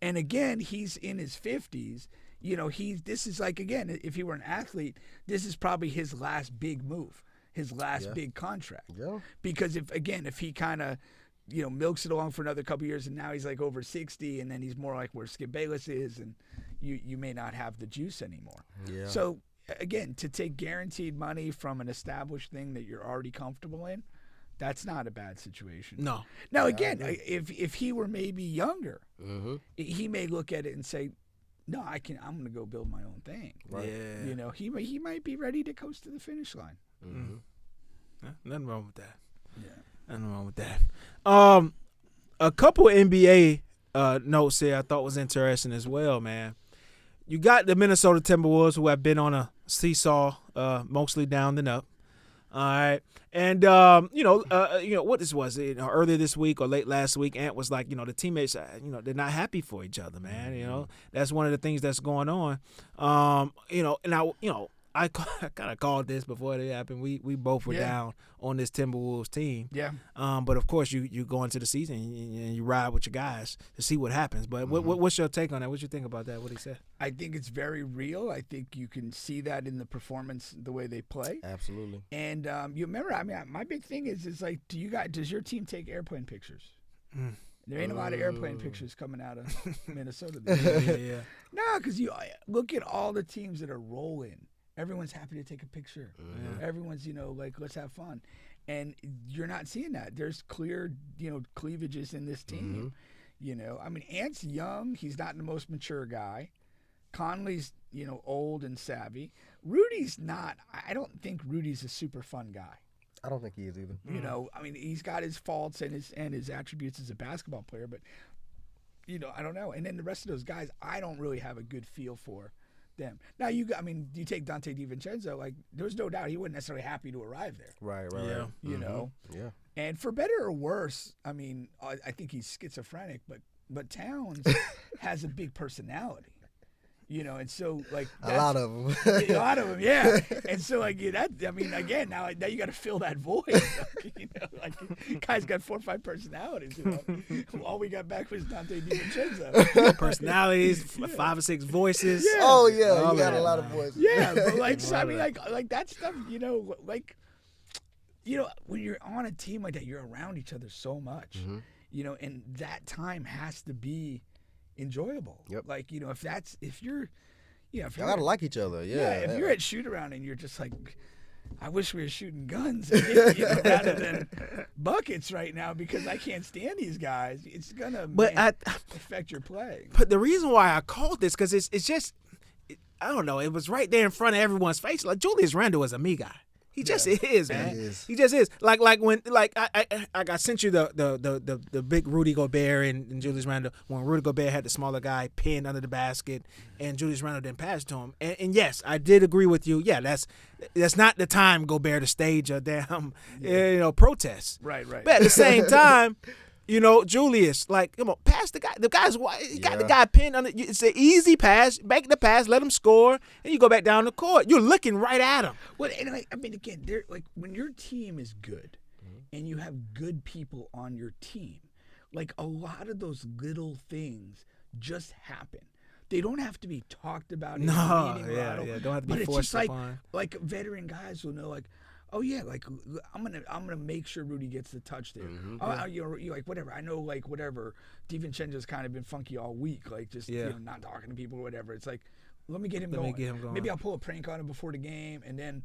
And again, he's in his 50s. This is like, again, if he were an athlete, this is probably his last big move, his last big contract. Yeah. Because if he kind of, milks it along for another couple of years and now he's like over 60 and then he's more like where Skip Bayless is and you may not have the juice anymore. Yeah. So, again, to take guaranteed money from an established thing that you're already comfortable in, that's not a bad situation. No. Now, again, if he were maybe younger, he may look at it and say, no, I'm going to go build my own thing. Right. Yeah. He might be ready to coast to the finish line. Nothing wrong with that. Yeah. Nothing wrong with that. A couple NBA notes here I thought was interesting as well, man. You got the Minnesota Timberwolves who have been on a seesaw, mostly down than up. All right. And, what this was, earlier this week or late last week, Ant was like, the teammates, they're not happy for each other, man. That's one of the things that's going on. I kind of called this before it happened. We both were down on this Timberwolves team. Yeah. But of course, you go into the season and you ride with your guys to see what happens. But what's your take on that? What you think about that? What he said? I think it's very real. I think you can see that in the performance, the way they play. Absolutely. And you remember, my big thing is like, does your team take airplane pictures? There ain't a lot of airplane pictures coming out of Minnesota. Yeah. No, because you look at all the teams that are rolling. Everyone's happy to take a picture. Everyone's, like, let's have fun. And you're not seeing that. There's clear, cleavages in this team. Ant's young. He's not the most mature guy. Conley's, old and savvy. Rudy's not. I don't think Rudy's a super fun guy. I don't think he is either. He's got his faults and his attributes as a basketball player, but, I don't know. And then the rest of those guys, I don't really have a good feel for them. Now, you take Dante DiVincenzo, like, there's no doubt he wasn't necessarily happy to arrive there. Right. Yeah. Yeah. And for better or worse, I think he's schizophrenic, but Towns has a big personality. And so, like, a lot of them. A lot of them, yeah. And so, like, again, now you got to fill that void. Guy's got 4 or 5 personalities. All we got back was Dante DiVincenzo. Personalities, 5 or 6 voices. Yeah. Oh yeah, you got a lot of voices. Yeah, but like that stuff. When you're on a team like that, you're around each other so much. And that time has to be enjoyable. Yep. Like, if you're you gotta like each other. If you're at shoot around and you're just like, I wish we were shooting guns rather than buckets right now because I can't stand these guys. It's gonna affect your play. But the reason why I called this because it's just I don't know. It was right there in front of everyone's face. Like Julius Randle is a me guy. He just is, man. He is. He just is. Like when I sent you the big Rudy Gobert and Julius Randle when Rudy Gobert had the smaller guy pinned under the basket and Julius Randle didn't pass to him. And yes, I did agree with you. Yeah, that's not the time, Gobert, to stage a damn protest. Right. But at the same time, Julius, like, come on, pass the guy. The guy's got the guy pinned under. It's an easy pass. Make the pass, let him score, and you go back down the court. You're looking right at him. Well, and again, like when your team is good, and you have good people on your team, like a lot of those little things just happen. They don't have to be talked about. No, don't have to be forced upon. Like veteran guys will know, like, oh yeah, like I'm gonna make sure Rudy gets the touch there. You're like whatever. I know, like whatever. DiVincenzo's kind of been funky all week, like just not talking to people or whatever. It's like, let me get him going. Maybe I'll pull a prank on him before the game, and then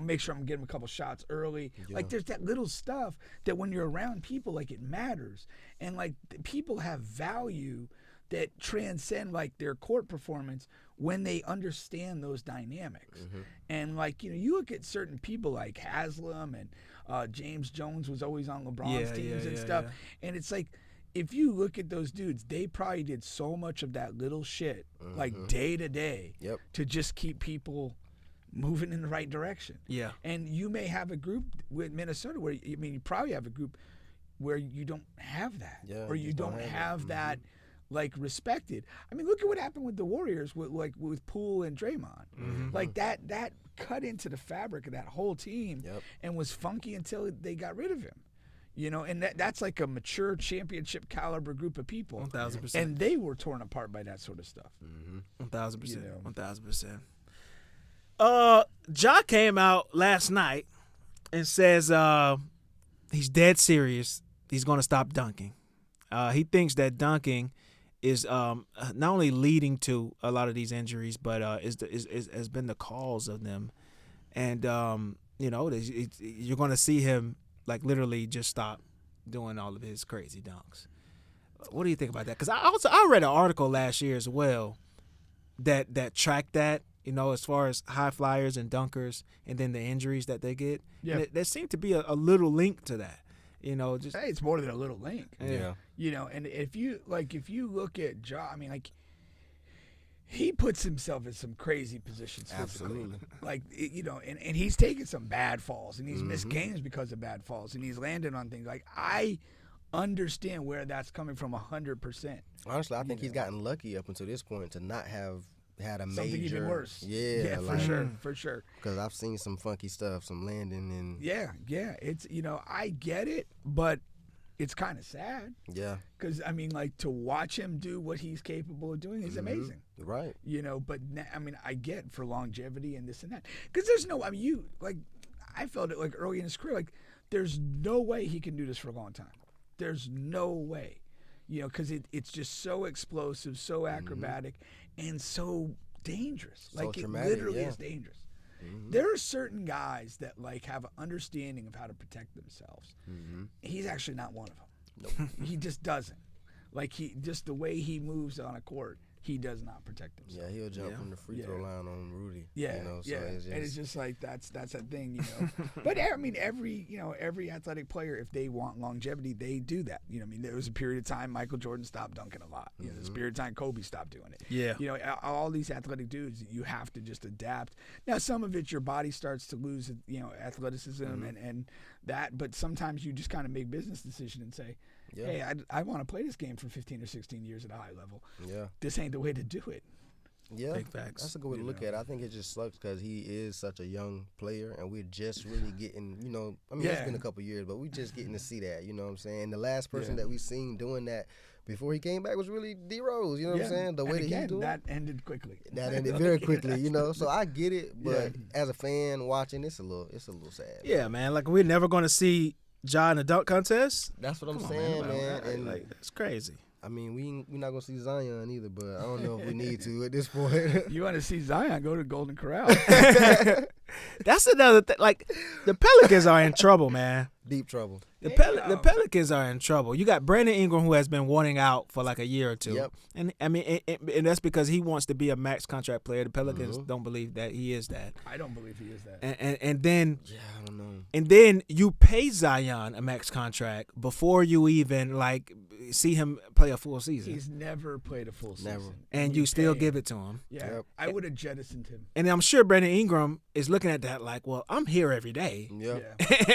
make sure I'm getting him a couple shots early. Yeah. Like there's that little stuff that when you're around people, like it matters, and like people have value that transcend like their court performance when they understand those dynamics. And like, you look at certain people like Haslam and James Jones was always on LeBron's teams and stuff. And it's like, if you look at those dudes, they probably did so much of that little shit, like day to day, to just keep people moving in the right direction. Yeah. And you may have a group with Minnesota where, you probably have a group where you don't have that, or you don't have that like respected. I mean, look at what happened with the Warriors with Poole and Draymond. Like that cut into the fabric of that whole team and was funky until they got rid of him. And that's like a mature championship caliber group of people. 1,000%. And they were torn apart by that sort of stuff. 1,000%. 1,000%. Ja came out last night and says he's dead serious. He's going to stop dunking. He thinks that dunking is not only leading to a lot of these injuries, but has been the cause of them. And you're going to see him like literally just stop doing all of his crazy dunks. What do you think about that? Because I read an article last year as well that tracked that, as far as high flyers and dunkers, and then the injuries that they get. Yeah, there seemed to be a little link to that. Hey, it's more than a little link. Yeah. And if you look at Ja, he puts himself in some crazy positions physically. Absolutely. Like, and he's taken some bad falls, and he's missed games because of bad falls, and he's landed on things. Like, I understand where that's coming from 100%. Honestly, I think he's gotten lucky up until this point to not have had a something major, even worse. Yeah, for sure. Because I've seen some funky stuff, some landing and it's I get it, but it's kind of sad. Yeah. Because to watch him do what he's capable of doing is amazing. Right. But I get for longevity and this and that. Because there's no, I felt it like early in his career, like there's no way he can do this for a long time. There's no way. Because it's just so explosive, so acrobatic, and so dangerous. So like traumatic, it literally is dangerous. There are certain guys that have an understanding of how to protect themselves. He's actually not one of them. Nope. He just doesn't. Like just the way he moves on a court, he does not protect himself. Yeah, he'll jump from the free throw line on Rudy. Yeah, and it's just like that's a thing, But every athletic player, if they want longevity, they do that. There was a period of time Michael Jordan stopped dunking a lot. There's a period of time Kobe stopped doing it. Yeah, all these athletic dudes, you have to just adapt. Now, some of it, your body starts to lose, athleticism and that, but sometimes you just kind of make business decision and say, hey, I want to play this game for 15 or 16 years at a high level. Yeah. This ain't the way to do it. Yeah. Big facts. That's a good way to look at it. I think it just sucks because he is such a young player, and we're just really getting, it's been a couple years, but we're just getting to see that, you know what I'm saying? The last person that we seen doing that before he came back was really D Rose, you know what I'm saying? The way that he's doing that ended quickly. That ended very quickly, So I get it, but as a fan watching, it's a little sad. Yeah, man. Like, we're never going to see Ja in a dunk contest. That's what I'm saying, man. And it's crazy. We're not gonna see Zion either, but I don't know if we need to at this point. You want to see Zion? Go to Golden Corral. That's another thing. Like, the Pelicans are in trouble, man. Deep trouble. The Damn. Pelicans are in trouble. You got Brandon Ingram, who has been wanting out for like a year or two. Yep. And I mean, and that's because he wants to be a max contract player. The Pelicans don't believe that he is that. I don't believe he is that. And then Yeah, I don't know. and then you pay Zion a max contract before you even like see him play a full season. He's never played a full season. Never. And you still pay give him. it to him. Yeah, Yep. I would have jettisoned him. And I'm sure Brandon Ingram is looking at that like, well, I'm here every day. Yeah.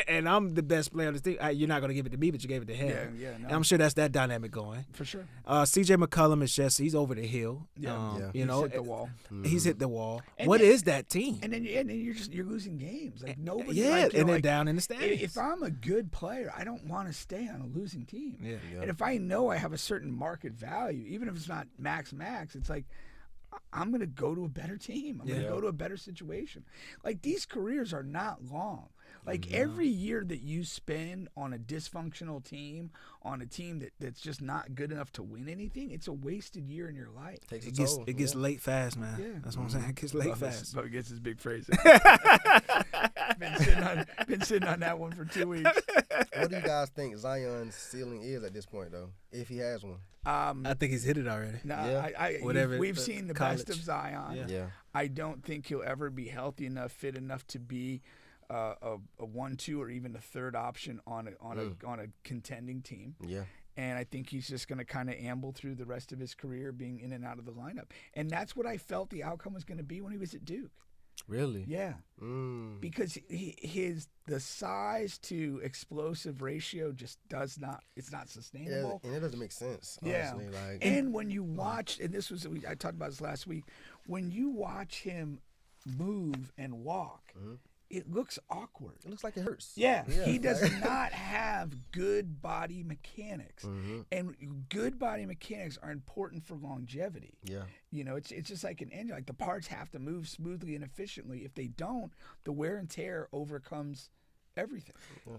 And I'm the best player on the team. You're not going to give it to me, but you gave it to him. Yeah, no. And I'm sure that's that dynamic going. For sure. C.J. McCollum is he's over the hill. Yeah. Yeah. You know, He's hit the wall. He's hit the wall. And What then- is that team? And then you're losing games. Like nobody. Yeah, like, you and know, then like, down in the standings. If I'm a good player, I don't want to stay on a losing team. Yeah. And if I know I have a certain market value, even if it's not max, it's like I'm going to go to a better team. I'm going to go to a better situation. Like these careers are not long. Like every year that you spend on a dysfunctional team, on a team that's just not good enough to win anything, it's a wasted year in your life. Takes a It gets toll. it gets late fast, man. Yeah. That's what I'm saying. It gets late fast. Bubba gets his big phrase. been sitting on that one for 2 weeks. What do you guys think Zion's ceiling is at this point, though, if he has one? I think he's hit it already. No, Yeah. Whatever, we've seen the best of college. Zion. Yeah. Yeah. I don't think he'll ever be healthy enough, fit enough to be a 1-2 or even a third option on a contending team. Yeah. And I think he's just going to kind of amble through the rest of his career being in and out of the lineup. And that's what I felt the outcome was going to be when he was at Duke. Really? Yeah. Mm. Because the size to explosive ratio just it's not Yeah, sustainable. and it doesn't make sense, Yeah. honestly. Like, And when you watch, and I talked about this last week, when you watch him move and walk, it looks awkward. it looks like it hurts. Yeah, he like- does not have good body mechanics, and good body mechanics are important for longevity. Yeah. You know, it's just like an engine. Like the parts have to move smoothly and efficiently. If they don't, the wear and tear overcomes everything.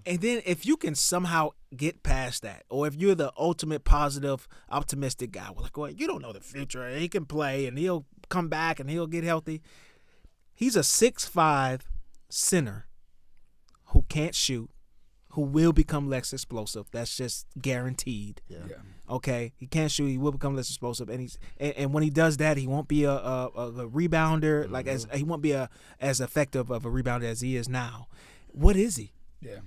And then if you can somehow get past that, or if you're the ultimate positive, optimistic guy, well, you don't know the future. He can play and he'll come back and he'll get healthy. He's a 6'5" center who can't shoot, who will become less explosive. That's just guaranteed. Yeah. Okay, he can't shoot. He will become less explosive, and when he does that, he won't be a rebounder. Like he won't be as effective of a rebounder as he is now. What is he? Yeah,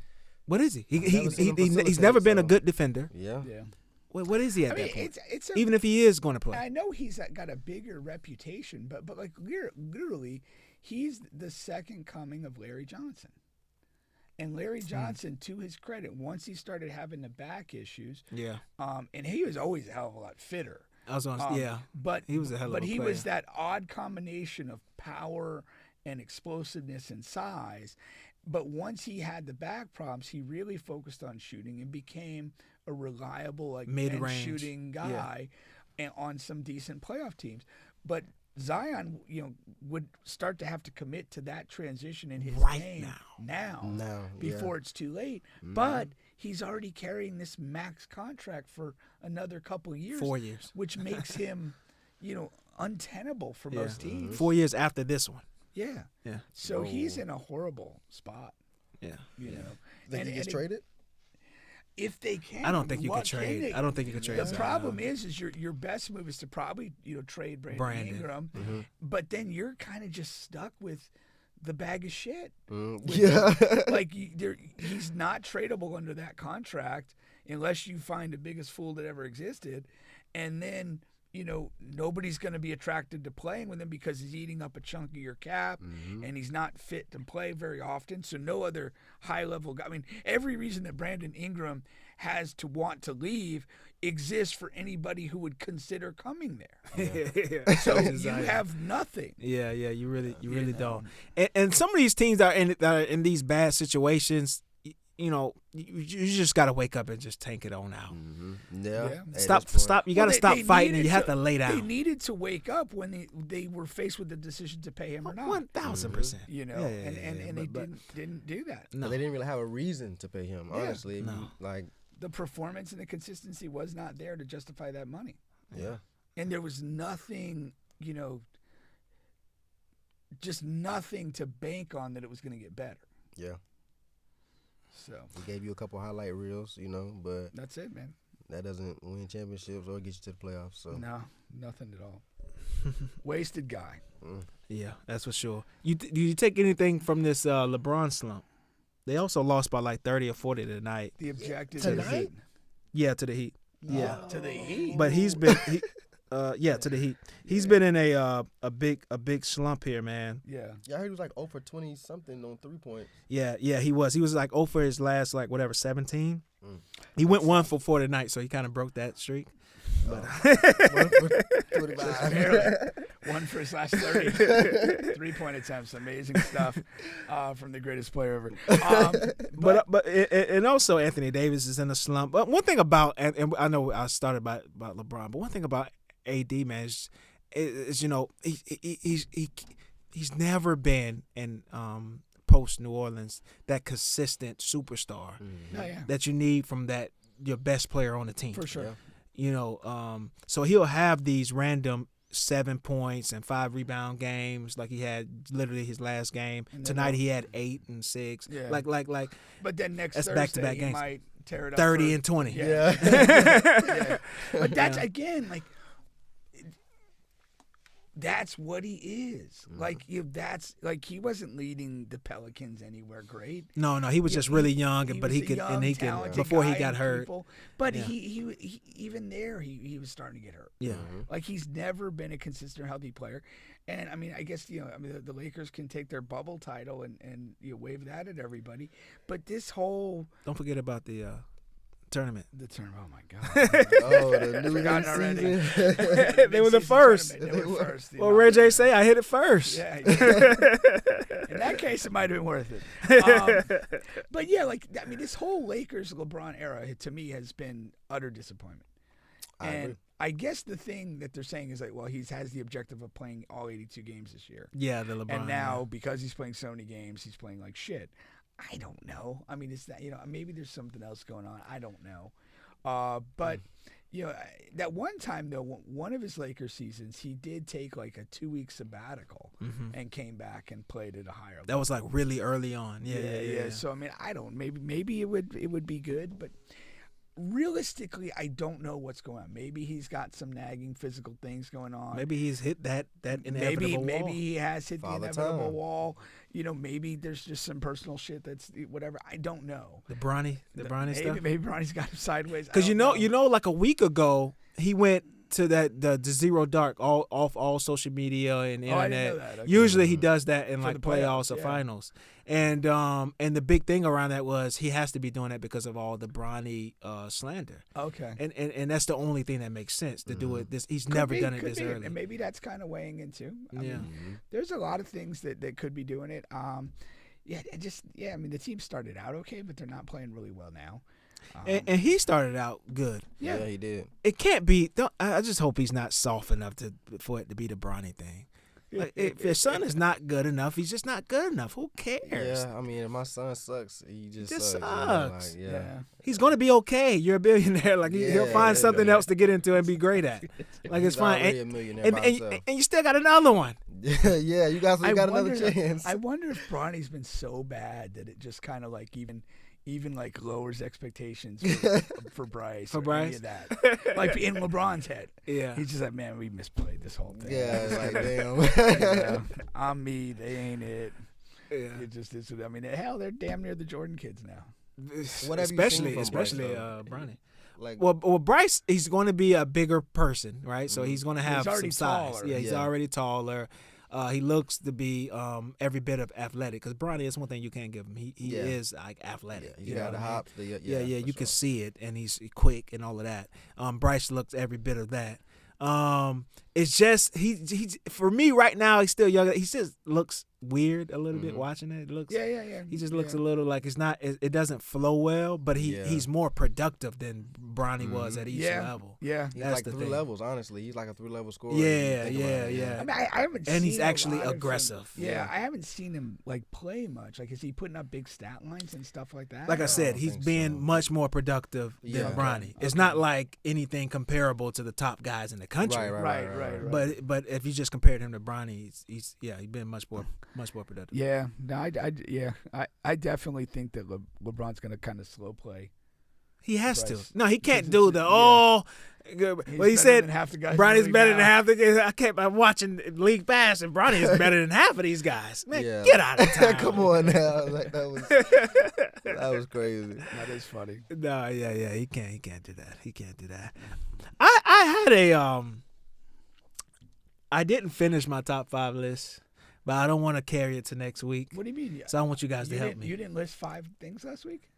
What is he? never seen him He's facilitate, never been a so- good defender. Yeah. yeah. What is he at I mean, that point? it's Even if he is going to play. I know he's got a bigger reputation, but like literally, he's the second coming of Larry Johnson. And Larry Johnson, to his credit, once he started having the back issues, Yeah. and he was always a hell of a lot fitter. I was on. Yeah. But He was a hell of but a he player. was that odd combination of power and explosiveness and size. But once he had the back problems, he really focused on shooting and became a reliable like Mid-range. bench shooting guy and on some decent playoff teams. But Zion, would start to have to commit to that transition in his Right game Now, before it's too late. But he's already carrying this max contract for another couple of years. 4 years. Which makes him, untenable for most teams. 4 years after this one. Yeah. Yeah. So he's in a horrible spot, Yeah. you know. Think he gets traded? If they can. I don't think you can what trade. they- I don't think you can trade. The Zion. problem is your best move is to probably, trade Brandon Ingram. But then you're kind of just stuck with the bag of shit. Yeah. Like he's not tradable under that contract unless you find the biggest fool that ever existed, and then nobody's going to be attracted to playing with him because he's eating up a chunk of your cap, and he's not fit to play very often. So no other high level guy. I mean, every reason that Brandon Ingram has to want to leave exists for anybody who would consider coming there. So you have nothing. Yeah, you really don't. And some of these teams that are in these bad situations, you just got to wake up and just tank it on out. Yeah. Yeah. At Stop. this point. You got to Well, stop they fighting, and needed you have to lay They down. needed to wake up when they were faced with the decision to pay him or not. 1,000%. And they but- didn't do that. But they didn't really have a reason to pay him, honestly. No. Like, The performance and the consistency was not there to justify that money. yeah. And there was nothing, just nothing to bank on that it was going to get better. Yeah. So He gave you a couple highlight reels, but that's it, man. that doesn't win championships or get you to the playoffs. So No, nothing at all. Wasted guy. Yeah, that's for sure. Do you take anything from this LeBron slump? They also lost by like 30 or 40 tonight. The objective Tonight? Yeah, to the Heat. Yeah, to the Heat. but he's been to the Heat. He's been in a big slump here, man. Yeah. I heard he was like 0 for 20 something on 3 points. Yeah, he was. He was like 0 for his last 17. He went 1 for 4 tonight, so he kind of broke that streak. But 1 for 25. Barely. 1 for his last 30. 3-point attempts. Amazing stuff from the greatest player ever. But also Anthony Davis is in a slump. But one thing about, and I know I started about LeBron, but one thing about AD, man, is he's never been in post New Orleans that consistent superstar that you need from your best player on the team. For sure. So he'll have these random 7 points and 5 rebound games, like he had literally his last game. Tonight he had 8 and 6. Yeah. Like. But then next that's Thursday back-to-back he games. might tear it up 30 for, and 20. Yeah. Yeah. But that's again like. That's what he is. Like that's like he wasn't leading the Pelicans anywhere great. No, he was just really young, he but was he a could young, talented before he guy got and hurt. people- but he even there he was starting to get hurt. Yeah. Like he's never been a consistent healthy player. And I mean, I guess the Lakers can take their bubble title and wave that at everybody. But this whole Don't forget about the tournament. the tournament. Oh my God! Oh, the new Forgotten already. season. They were the Mid-season first. tournament, They were first. Well, Ray J say I hit it first. Yeah. In that case, it might have been worth it. But yeah, this whole Lakers LeBron era to me has been utter disappointment. I agree. I guess the thing that they're saying is he has the objective of playing all 82 games this year. Yeah, the LeBron. And now, because he's playing so many games, he's playing like shit. I don't know. I mean, it's that maybe there's something else going on. I don't know. But that one time though, one of his Lakers seasons, he did take like a 2-week sabbatical and came back and played at a higher level. That was like really early on. Yeah. So I mean, I don't. Maybe it would be good, but. Realistically, I don't know what's going on. Maybe he's got some nagging physical things going on. Maybe he's hit that inevitable wall. Maybe he has hit Father the inevitable time. wall. Maybe there's just some personal shit that's whatever. I don't know. The Bronny stuff. Maybe Bronny's got him sideways. Because like a week ago he went to the zero dark off all social media and Oh, I didn't internet. know that. Okay. Usually he does that in For like the playoffs or yeah. finals. And the big thing around that was he has to be doing that because of all the Bronny slander. Okay. And that's the only thing that makes sense to do it. He's Could never be, done it could this be. early. And maybe that's kind of weighing in too. I Yeah. mean, there's a lot of things that could be doing it. I mean, the team started out okay, but they're not playing really well now. And he started out good. Yeah, he did. It can't be. I just hope he's not soft enough for it to be the Bronny thing. Like, if your son is not good enough, he's just not good enough. Who cares? Yeah, I mean, if my son sucks, he just Just sucks. sucks. Yeah. He's gonna be okay. You're a billionaire. Like he'll find something else to get into and be great at. Like it's He's fine. already And, a millionaire by himself. and you still got another one. Yeah, you got another wonder- chance. I wonder if Bronny's been so bad that it just kind of like even like lowers expectations for Bryce. For or Bryce? any of that. Like in LeBron's head. Yeah. He's just like, man, we misplayed this whole thing. Yeah, it's like damn. I'm me. They ain't it. Yeah. It just is. I mean, hell, they're damn near the Jordan kids now. What have you seen from especially Bryce, though? Bronny. Like, Well, Bryce, he's going to be a bigger person, right? So he's going to have already some size. taller. Yeah, he's Yeah. already taller. He looks to be every bit of athletic. Because Bronny is one thing you can't give him. He Yeah. is like athletic. yeah, he you know got the what I mean? hops. Yeah, for you can sure. see it, and he's quick and all of that. Bryce looks every bit of that. It's just he for me right now he's still young. He just looks weird a little bit watching it. It looks Yeah. He just looks a little like it's not. It doesn't flow well, but he's more productive than Bronny was at each level. Yeah. He's That's like the 3 thing. levels, honestly. He's like a 3-level scorer. Yeah, when you think about it. yeah. I mean, I haven't seen And he's a actually lot of him- aggressive. Yeah, I haven't seen him like play much. Like, is he putting up big stat lines and stuff like that? Like I Or- said, don't he's think being so. much more productive Yeah. than Bronny. It's not like anything comparable to the top guys in the country. Right. Right. But if you just compared him to Bronny, he's been much more productive. Yeah, no, I definitely think that LeBron's going to kind of slow play. He has Bryce. to. No, he can't Because do it's- the He's Well, he better said than half the guys in the Bronny's league better now. than half the guys. I'm watching League Pass, and Bronny is better than half of these guys. Man, Yeah. get out of town. Come on now, like that was crazy. That is funny. No, yeah, he can't do that. He can't do that. I had a I didn't finish my top 5 list, but I don't want to carry it to next week. What do you mean? So I want you guys to help didn't- me. You didn't list 5 things last week?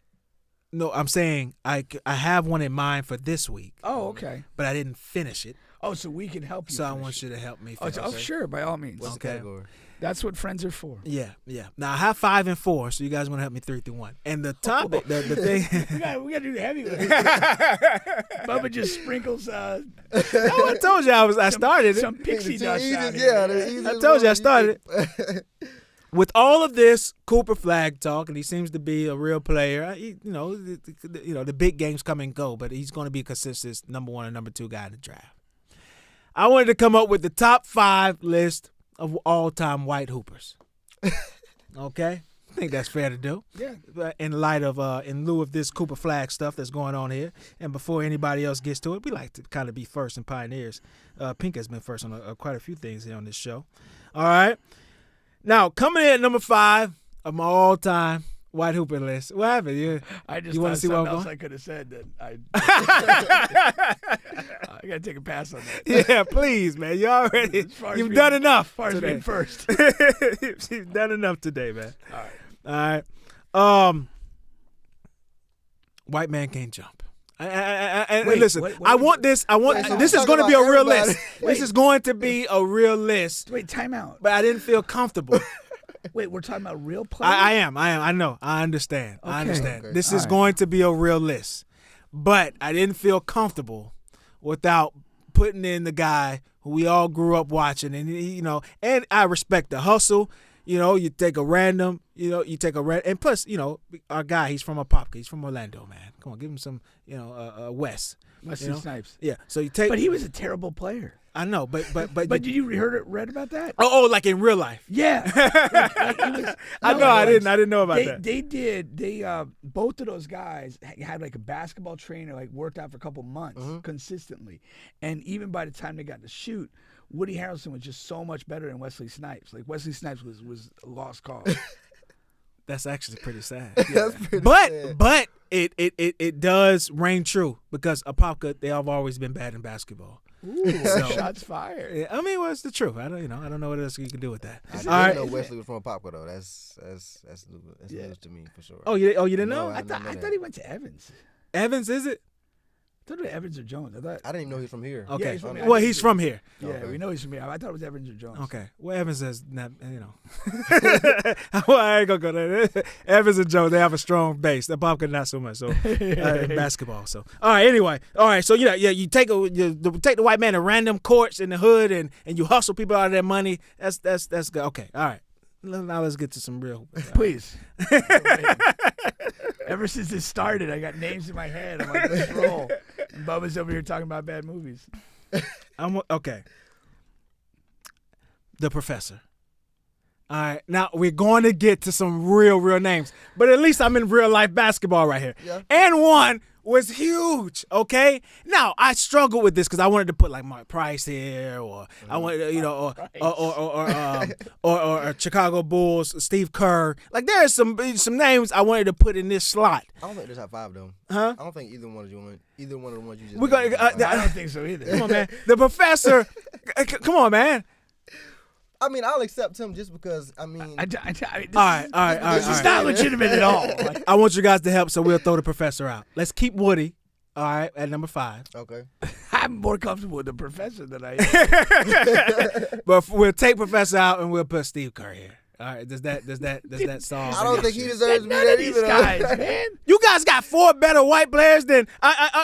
No, I'm saying I have one in mind for this week, Oh, okay. but I didn't finish it. Oh, so we can help you. So I finish want it. you to help me Oh, finish it. sure, by all means. What's Okay. the category? That's what friends are for. Yeah. Now I have 5 and 4, so you guys want to help me 3 through 1. And the topic, the thing. we got to do the heavy lift. Bubba just sprinkles I told you I started it. some pixie dust out I told you I started it. With all of this Cooper Flag talk, and he seems to be a real player. The big games come and go, but he's going to be a consistent number 1 and number 2 guy in the draft. I wanted to come up with the top 5 list of all-time white hoopers. Okay, I think that's fair to do. Yeah. In lieu of this Cooper Flag stuff that's going on here, and before anybody else gets to it, we like to kind of be first and pioneers. Pink has been first on quite a few things here on this show. All right. Now, coming in at number 5 of my all-time white hooper list. What happened? I just You wanna thought see where I'm something else going? I could have said that I got to take a pass on that. Yeah, please, man. You already As far as you've being- done enough. As far as today. being first. You've done enough today, man. All right. All right. White man can't jump. And Wait, listen, what- I want this. Wait, so This we're is going to talking be a about real everybody. list. This is going to be a real list. Wait, time out. But I didn't feel comfortable. Wait, we're talking about real players? I am. I know. I understand. I Okay. understand. Okay. This All is right. going to be a real list. But I didn't feel comfortable without putting in the guy who we all grew up watching. And, and I respect the hustle. You take a random, and plus, our guy, he's from Apopka. He's from Orlando, man. Come on, give him some, West. Wesley Snipes. Yeah. So you take. But he was a terrible player. I know, but But did you read about that? oh, like in real life. Yeah. I know. I didn't know about that. They both of those guys had like a basketball trainer, like worked out for a couple months consistently. And even by the time they got to shoot, Woody Harrelson was just so much better than Wesley Snipes. Like Wesley Snipes was a lost cause. That's actually pretty sad. That's pretty sad. But it does ring true because Apopka, they have always been bad in basketball. Ooh, So- shots fired. Yeah, I mean, well, it's the truth. I don't know what else you can do with that. I All didn't right. know Wesley was from Apopka though. That's Yeah. news to me for sure. Oh, you didn't know? No, I didn't know thought that. he went to Evans. Evans, is it? I thought it was Evans or Jones. I thought. I didn't even know he was from here. Okay. he's from here. Well, he's from here. Yeah, Okay. we know he's from here. I thought it was Evans or Jones. Okay. Well, Evans has not, well, I ain't gonna go there. Evans and Joe, they have a strong base. The Apopka not so much. So in basketball. So all right. Anyway, all right. So you take the white man to random courts in the hood and you hustle people out of their money. That's good. Okay. All right. Now let's get to some real. Please. Ever since it started, I got names in my head. I'm like, let's roll. And Bubba's over here talking about bad movies. Okay. The Professor. All right. Now we're going to get to some real names, but at least I'm in real life basketball right here. Yeah. And one was huge. Okay. Now I struggled with this because I wanted to put like Mark Price here, or I wanted, or Chicago Bulls, Steve Kerr. Like there are some names I wanted to put in this slot. I don't think there's top 5 though. Huh? I don't think either one of the ones you just. We're gonna- named is top I five. don't think so either. Come on, man. The Professor. Come on, man. I mean, I'll accept him just because. I mean, All right. This is not legitimate at all. Like, I want you guys to help, so we'll throw the Professor out. Let's keep Woody, all right, at number 5. okay. I'm more comfortable with the Professor than I am. But we'll take Professor out and we'll put Steve Kerr here. All right, does that solve? I don't think he deserves to be None there of these either. guys, man. You guys got 4 better white players than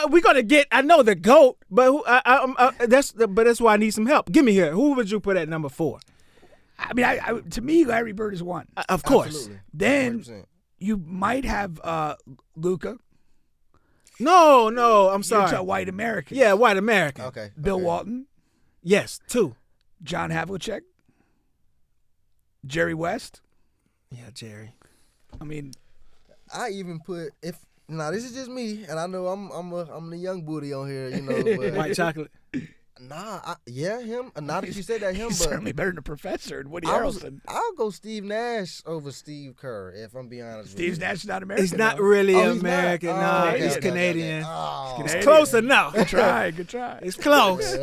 we're gonna get. I know the GOAT, but that's why I need some help. Give me here. Who would you put at number 4? I mean, to me, Larry Bird is one. Of course. Absolutely. Then 100%. you might have Luca. No, I'm You're sorry. a white American. Yeah, white American. Okay. Bill okay. Walton. Yes, 2. John Havlicek, Jerry West. Yeah, Jerry. I mean, I even put this is just me, and I know I'm the young booty on here, you know. But White chocolate. Him. Now that you said that, him, he's but certainly better than the professor and Woody I'll Harrelson. go Steve Nash over Steve Kerr, if I'm being honest. Steve Nash is not American. He's not though. really Oh, he's American. not? No, Oh, he's okay. Canadian. Oh. It's Canadian. close enough. Good try. Good try. It's close.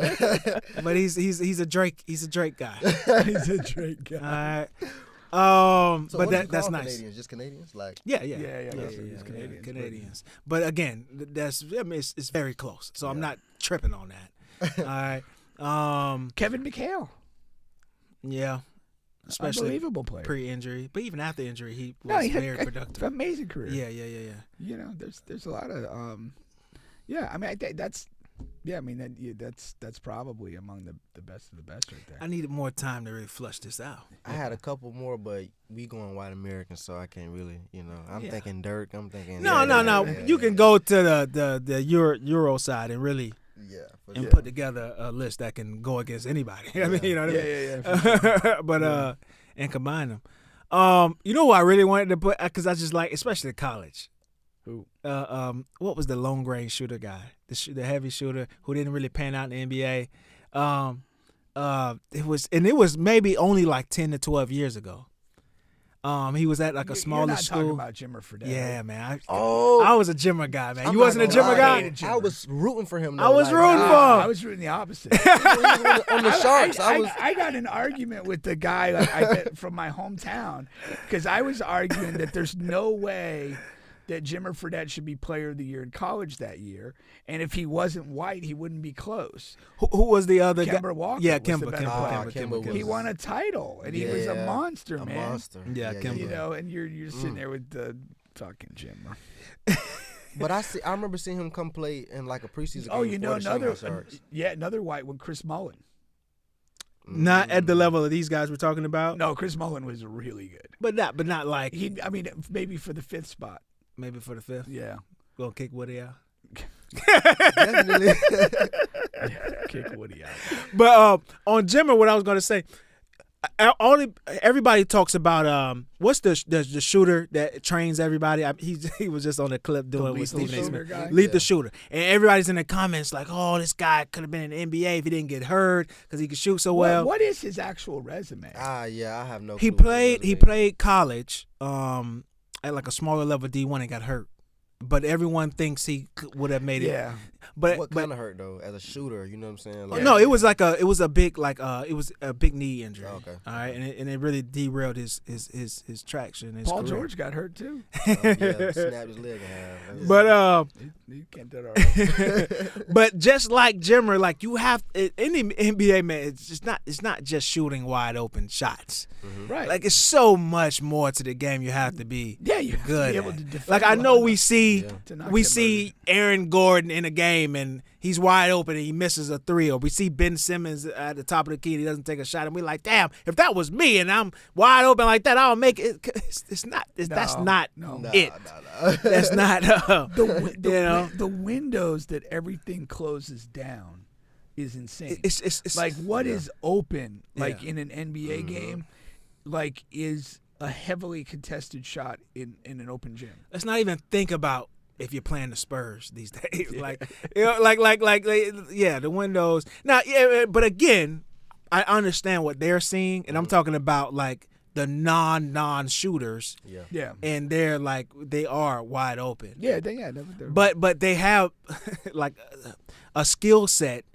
But he's a Drake. He's a Drake guy. He's a Drake guy. All right. So But what do you that's call nice. Canadians? Just Canadians, like. Yeah. It's Canadians, Canadians. But again, it's very close. So I'm not tripping on that. All right. Kevin McHale. Yeah. Especially Unbelievable player. pre-injury, but even after injury, he was very productive. Amazing career. Yeah. You know, there's a lot of I mean, I think that's that's probably among the best of the best right there. I needed more time to really flush this out. I had a couple more, but we going white American, so I can't really, you know. I'm thinking Dirk. I'm thinking. No. You can go to the Euro side and really put together a list that can go against anybody. I mean, you know what I mean? Yeah. But and combine them. You know who I really wanted to put, because I just like, especially college. Who? What was the long range shooter guy? The heavy shooter who didn't really pan out in the NBA. It was maybe only like 10 to 12 years ago. He was at like a smaller You're not school. talking about Jimmer Fredette. Yeah, man. Oh, I was a Jimmer guy, man. I'm You not wasn't a gonna Jimmer lie. guy? I was rooting for him. Though. I was rooting for him. I was rooting the opposite. on the Sharks. I got an argument with the guy from my hometown because I was arguing that there's no way that Jimmer Fredette should be Player of the Year in college that year, and if he wasn't white, he wouldn't be close. Who was the other guy? Kemba Walker. Yeah, was the Kemba. better player. Kemba He won a title, and he was a monster, a man. monster. Yeah, Kemba. You know, and you're sitting there with the fucking Jimmer. But I remember seeing him come play in like a preseason game. Oh, you know, for the Sharks. another white one, Chris Mullen. Not at the level of these guys we're talking about. No, Chris Mullen was really good. But not like Maybe for the 5th spot. maybe for the 5th. Yeah. Gonna kick Woody out. Definitely. Kick Woody out. But on Jimmer, what I was gonna say, everybody talks about what's the shooter that trains everybody. He was just on the clip doing what Stephen A. Smith. Lethal shooter, and everybody's in the comments like, "Oh, this guy could have been in the NBA if he didn't get hurt because he could shoot so well." What is his actual resume? Yeah, I have no. He clue played college at like a smaller level D1 and got hurt. But everyone thinks he would have made it. Yeah. But what kind of hurt though? As a shooter, you know what I'm saying? Like, no, it was a big knee injury. Oh, okay. All right, and it really derailed his traction. His Paul career. George got hurt too. Snapped his leg in half. But You can't do that. but just like Jimmer, like you have in the NBA, man, it's not just shooting wide open shots. Mm-hmm. Right. Like it's so much more to the game. You have to be you have good. to be able at. to defend. Like I know we see to not we get see Aaron Gordon in a game and he's wide open and he misses a 3, or we see Ben Simmons at the top of the key and he doesn't take a shot, and we're like, damn, if that was me and I'm wide open like that, I'll make it. That's not it. That's not the windows that everything closes down is insane. It's like what is open like in an NBA game, like is a heavily contested shot in an open gym. Let's not even think about if you're playing the Spurs these days. Like, you know, like the windows. Now, but again, I understand what they're seeing, and I'm talking about like the non-shooters. Yeah. And they're like they are wide open. Yeah. But they have like a skill set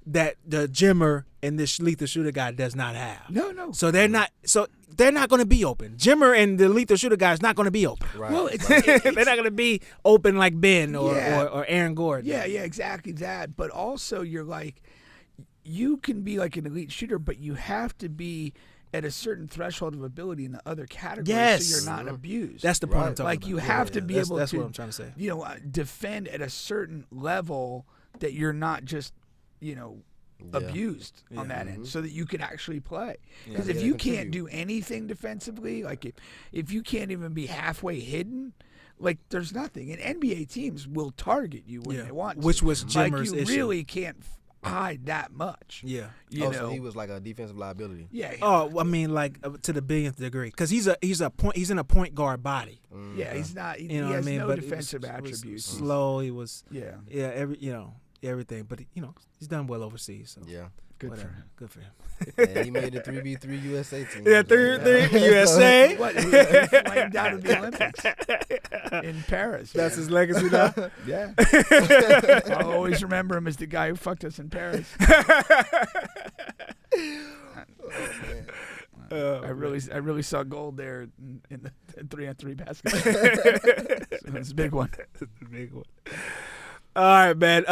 that the Jimmer and this lethal shooter guy does not have. No. So they're not going to be open. Jimmer and the lethal shooter guy is not going to be open. Right. Well, They're not going to be open like Ben or Aaron Gordon. Yeah, exactly that. But also, you're like, you can be like an elite shooter, but you have to be at a certain threshold of ability in the other categories, so you're not abused. That's the point I'm talking like about. you have to be able that's to. what I'm trying to say. You know, defend at a certain level that you're not just, abused on that end, so that you can actually play. Because if you can't do anything defensively, like if you can't even be halfway hidden, like there's nothing. And NBA teams will target you when they want to. Which was Jimmer's like you issue. really can't hide that much. Yeah. You know, so he was like a defensive liability. yeah. Oh, I mean, like to the billionth degree, because he's in a point guard body. Yeah, he's not. He You know what I has mean? no But it defensive was attributes. slow. He was. Yeah, Everything. But he's done well overseas. So Yeah. good whatever. for him. Good for him. Yeah, he made the 3v3 USA team. Yeah, three USA. What? He flamed out of the Olympics in Paris. That's man. his legacy now. Yeah. I'll always remember him as the guy who fucked us in Paris. I really saw gold there in the 3-on-3 basketball. So it's a big one. Big one. All right, man.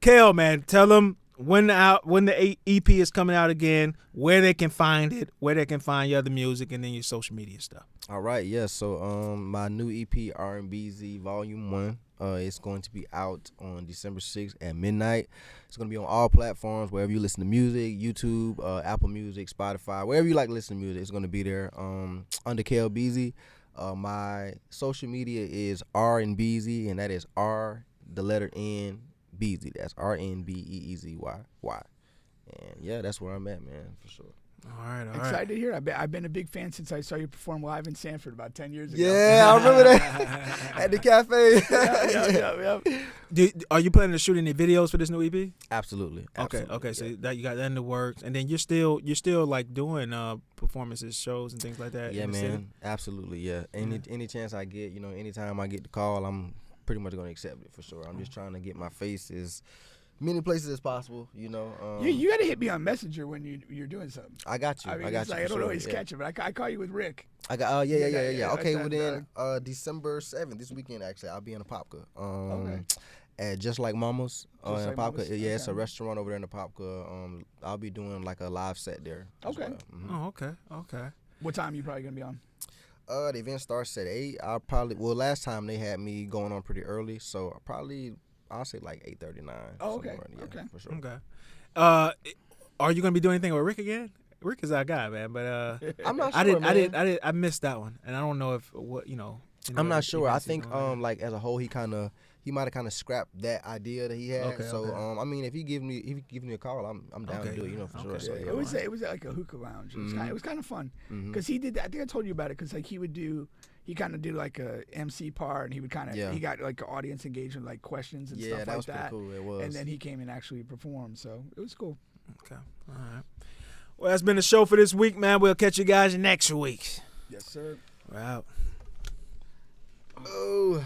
Kel, man, tell them when the EP is coming out again, where they can find it, where they can find your other music, and then your social media stuff. All right, yeah. So my new EP R&B Volume 1, it's going to be out on December 6th at midnight. It's going to be on all platforms, wherever you listen to music, YouTube, Apple Music, Spotify, wherever you like to listen to music, it's going to be there under Kel Beezy. My social media is R&Beezy, and that is R, the letter N, Beezy. That's RNBEEZY. And yeah, that's where I'm at, man, for sure. All right. Excited to hear. I've been a big fan since I saw you perform live in Sanford about 10 years ago. Yeah, I remember that at the cafe. Yeah. Are you planning to shoot any videos for this new EP? Absolutely. Okay. So Yeah. that you got that in the works, and then you're still like doing performances, shows, and things like that. Yeah, in the man. city? Absolutely. Yeah. Any chance I get, anytime I get the call, I'm pretty much gonna accept it for sure. I'm just trying to get my face as many places as possible. You got to hit me on Messenger when you're doing something. I got you. I mean, I got it's you. like, I for don't sure. always Yeah. catch it, but I call you with Rick. I got. Yeah. Yeah, Okay. like Well that, then, December 7th, this weekend actually, I'll be in a Popka. Okay. At Just Like Mama's Just in Like Popka. Mama's, Yeah, it's a okay. restaurant over there in the Popka. I'll be doing like a live set there. as Okay. well. Mhm. Oh, okay. What time you probably going to be on? The event starts at 8. Last time they had me going on pretty early, so I'll say like 8:39. Oh, okay. somewhere. Yeah, Okay. for sure. Okay. Are you gonna be doing anything with Rick again? Rick is our guy, man. But I'm not sure. I missed that one, and I don't know if I'm not sure. I events he's think doing. like as a whole, he might have kind of scrapped that idea that he had. Okay, So okay. I mean, if he give me a call, I'm down to Okay, do it. For sure. okay. So, Yeah, yeah. it was like a hookah lounge. It was kind of fun Mhm. because he did that. I think I told you about it because like he kind of did like a MC part and he would kind of Yeah. he got like audience engagement like questions and Yeah, stuff that like was pretty that. cool. It was. And then he came and actually performed, so it was cool. Okay. All right. Well, that's been the show for this week, man. We'll catch you guys next week. Yes, sir. We're out. Oh.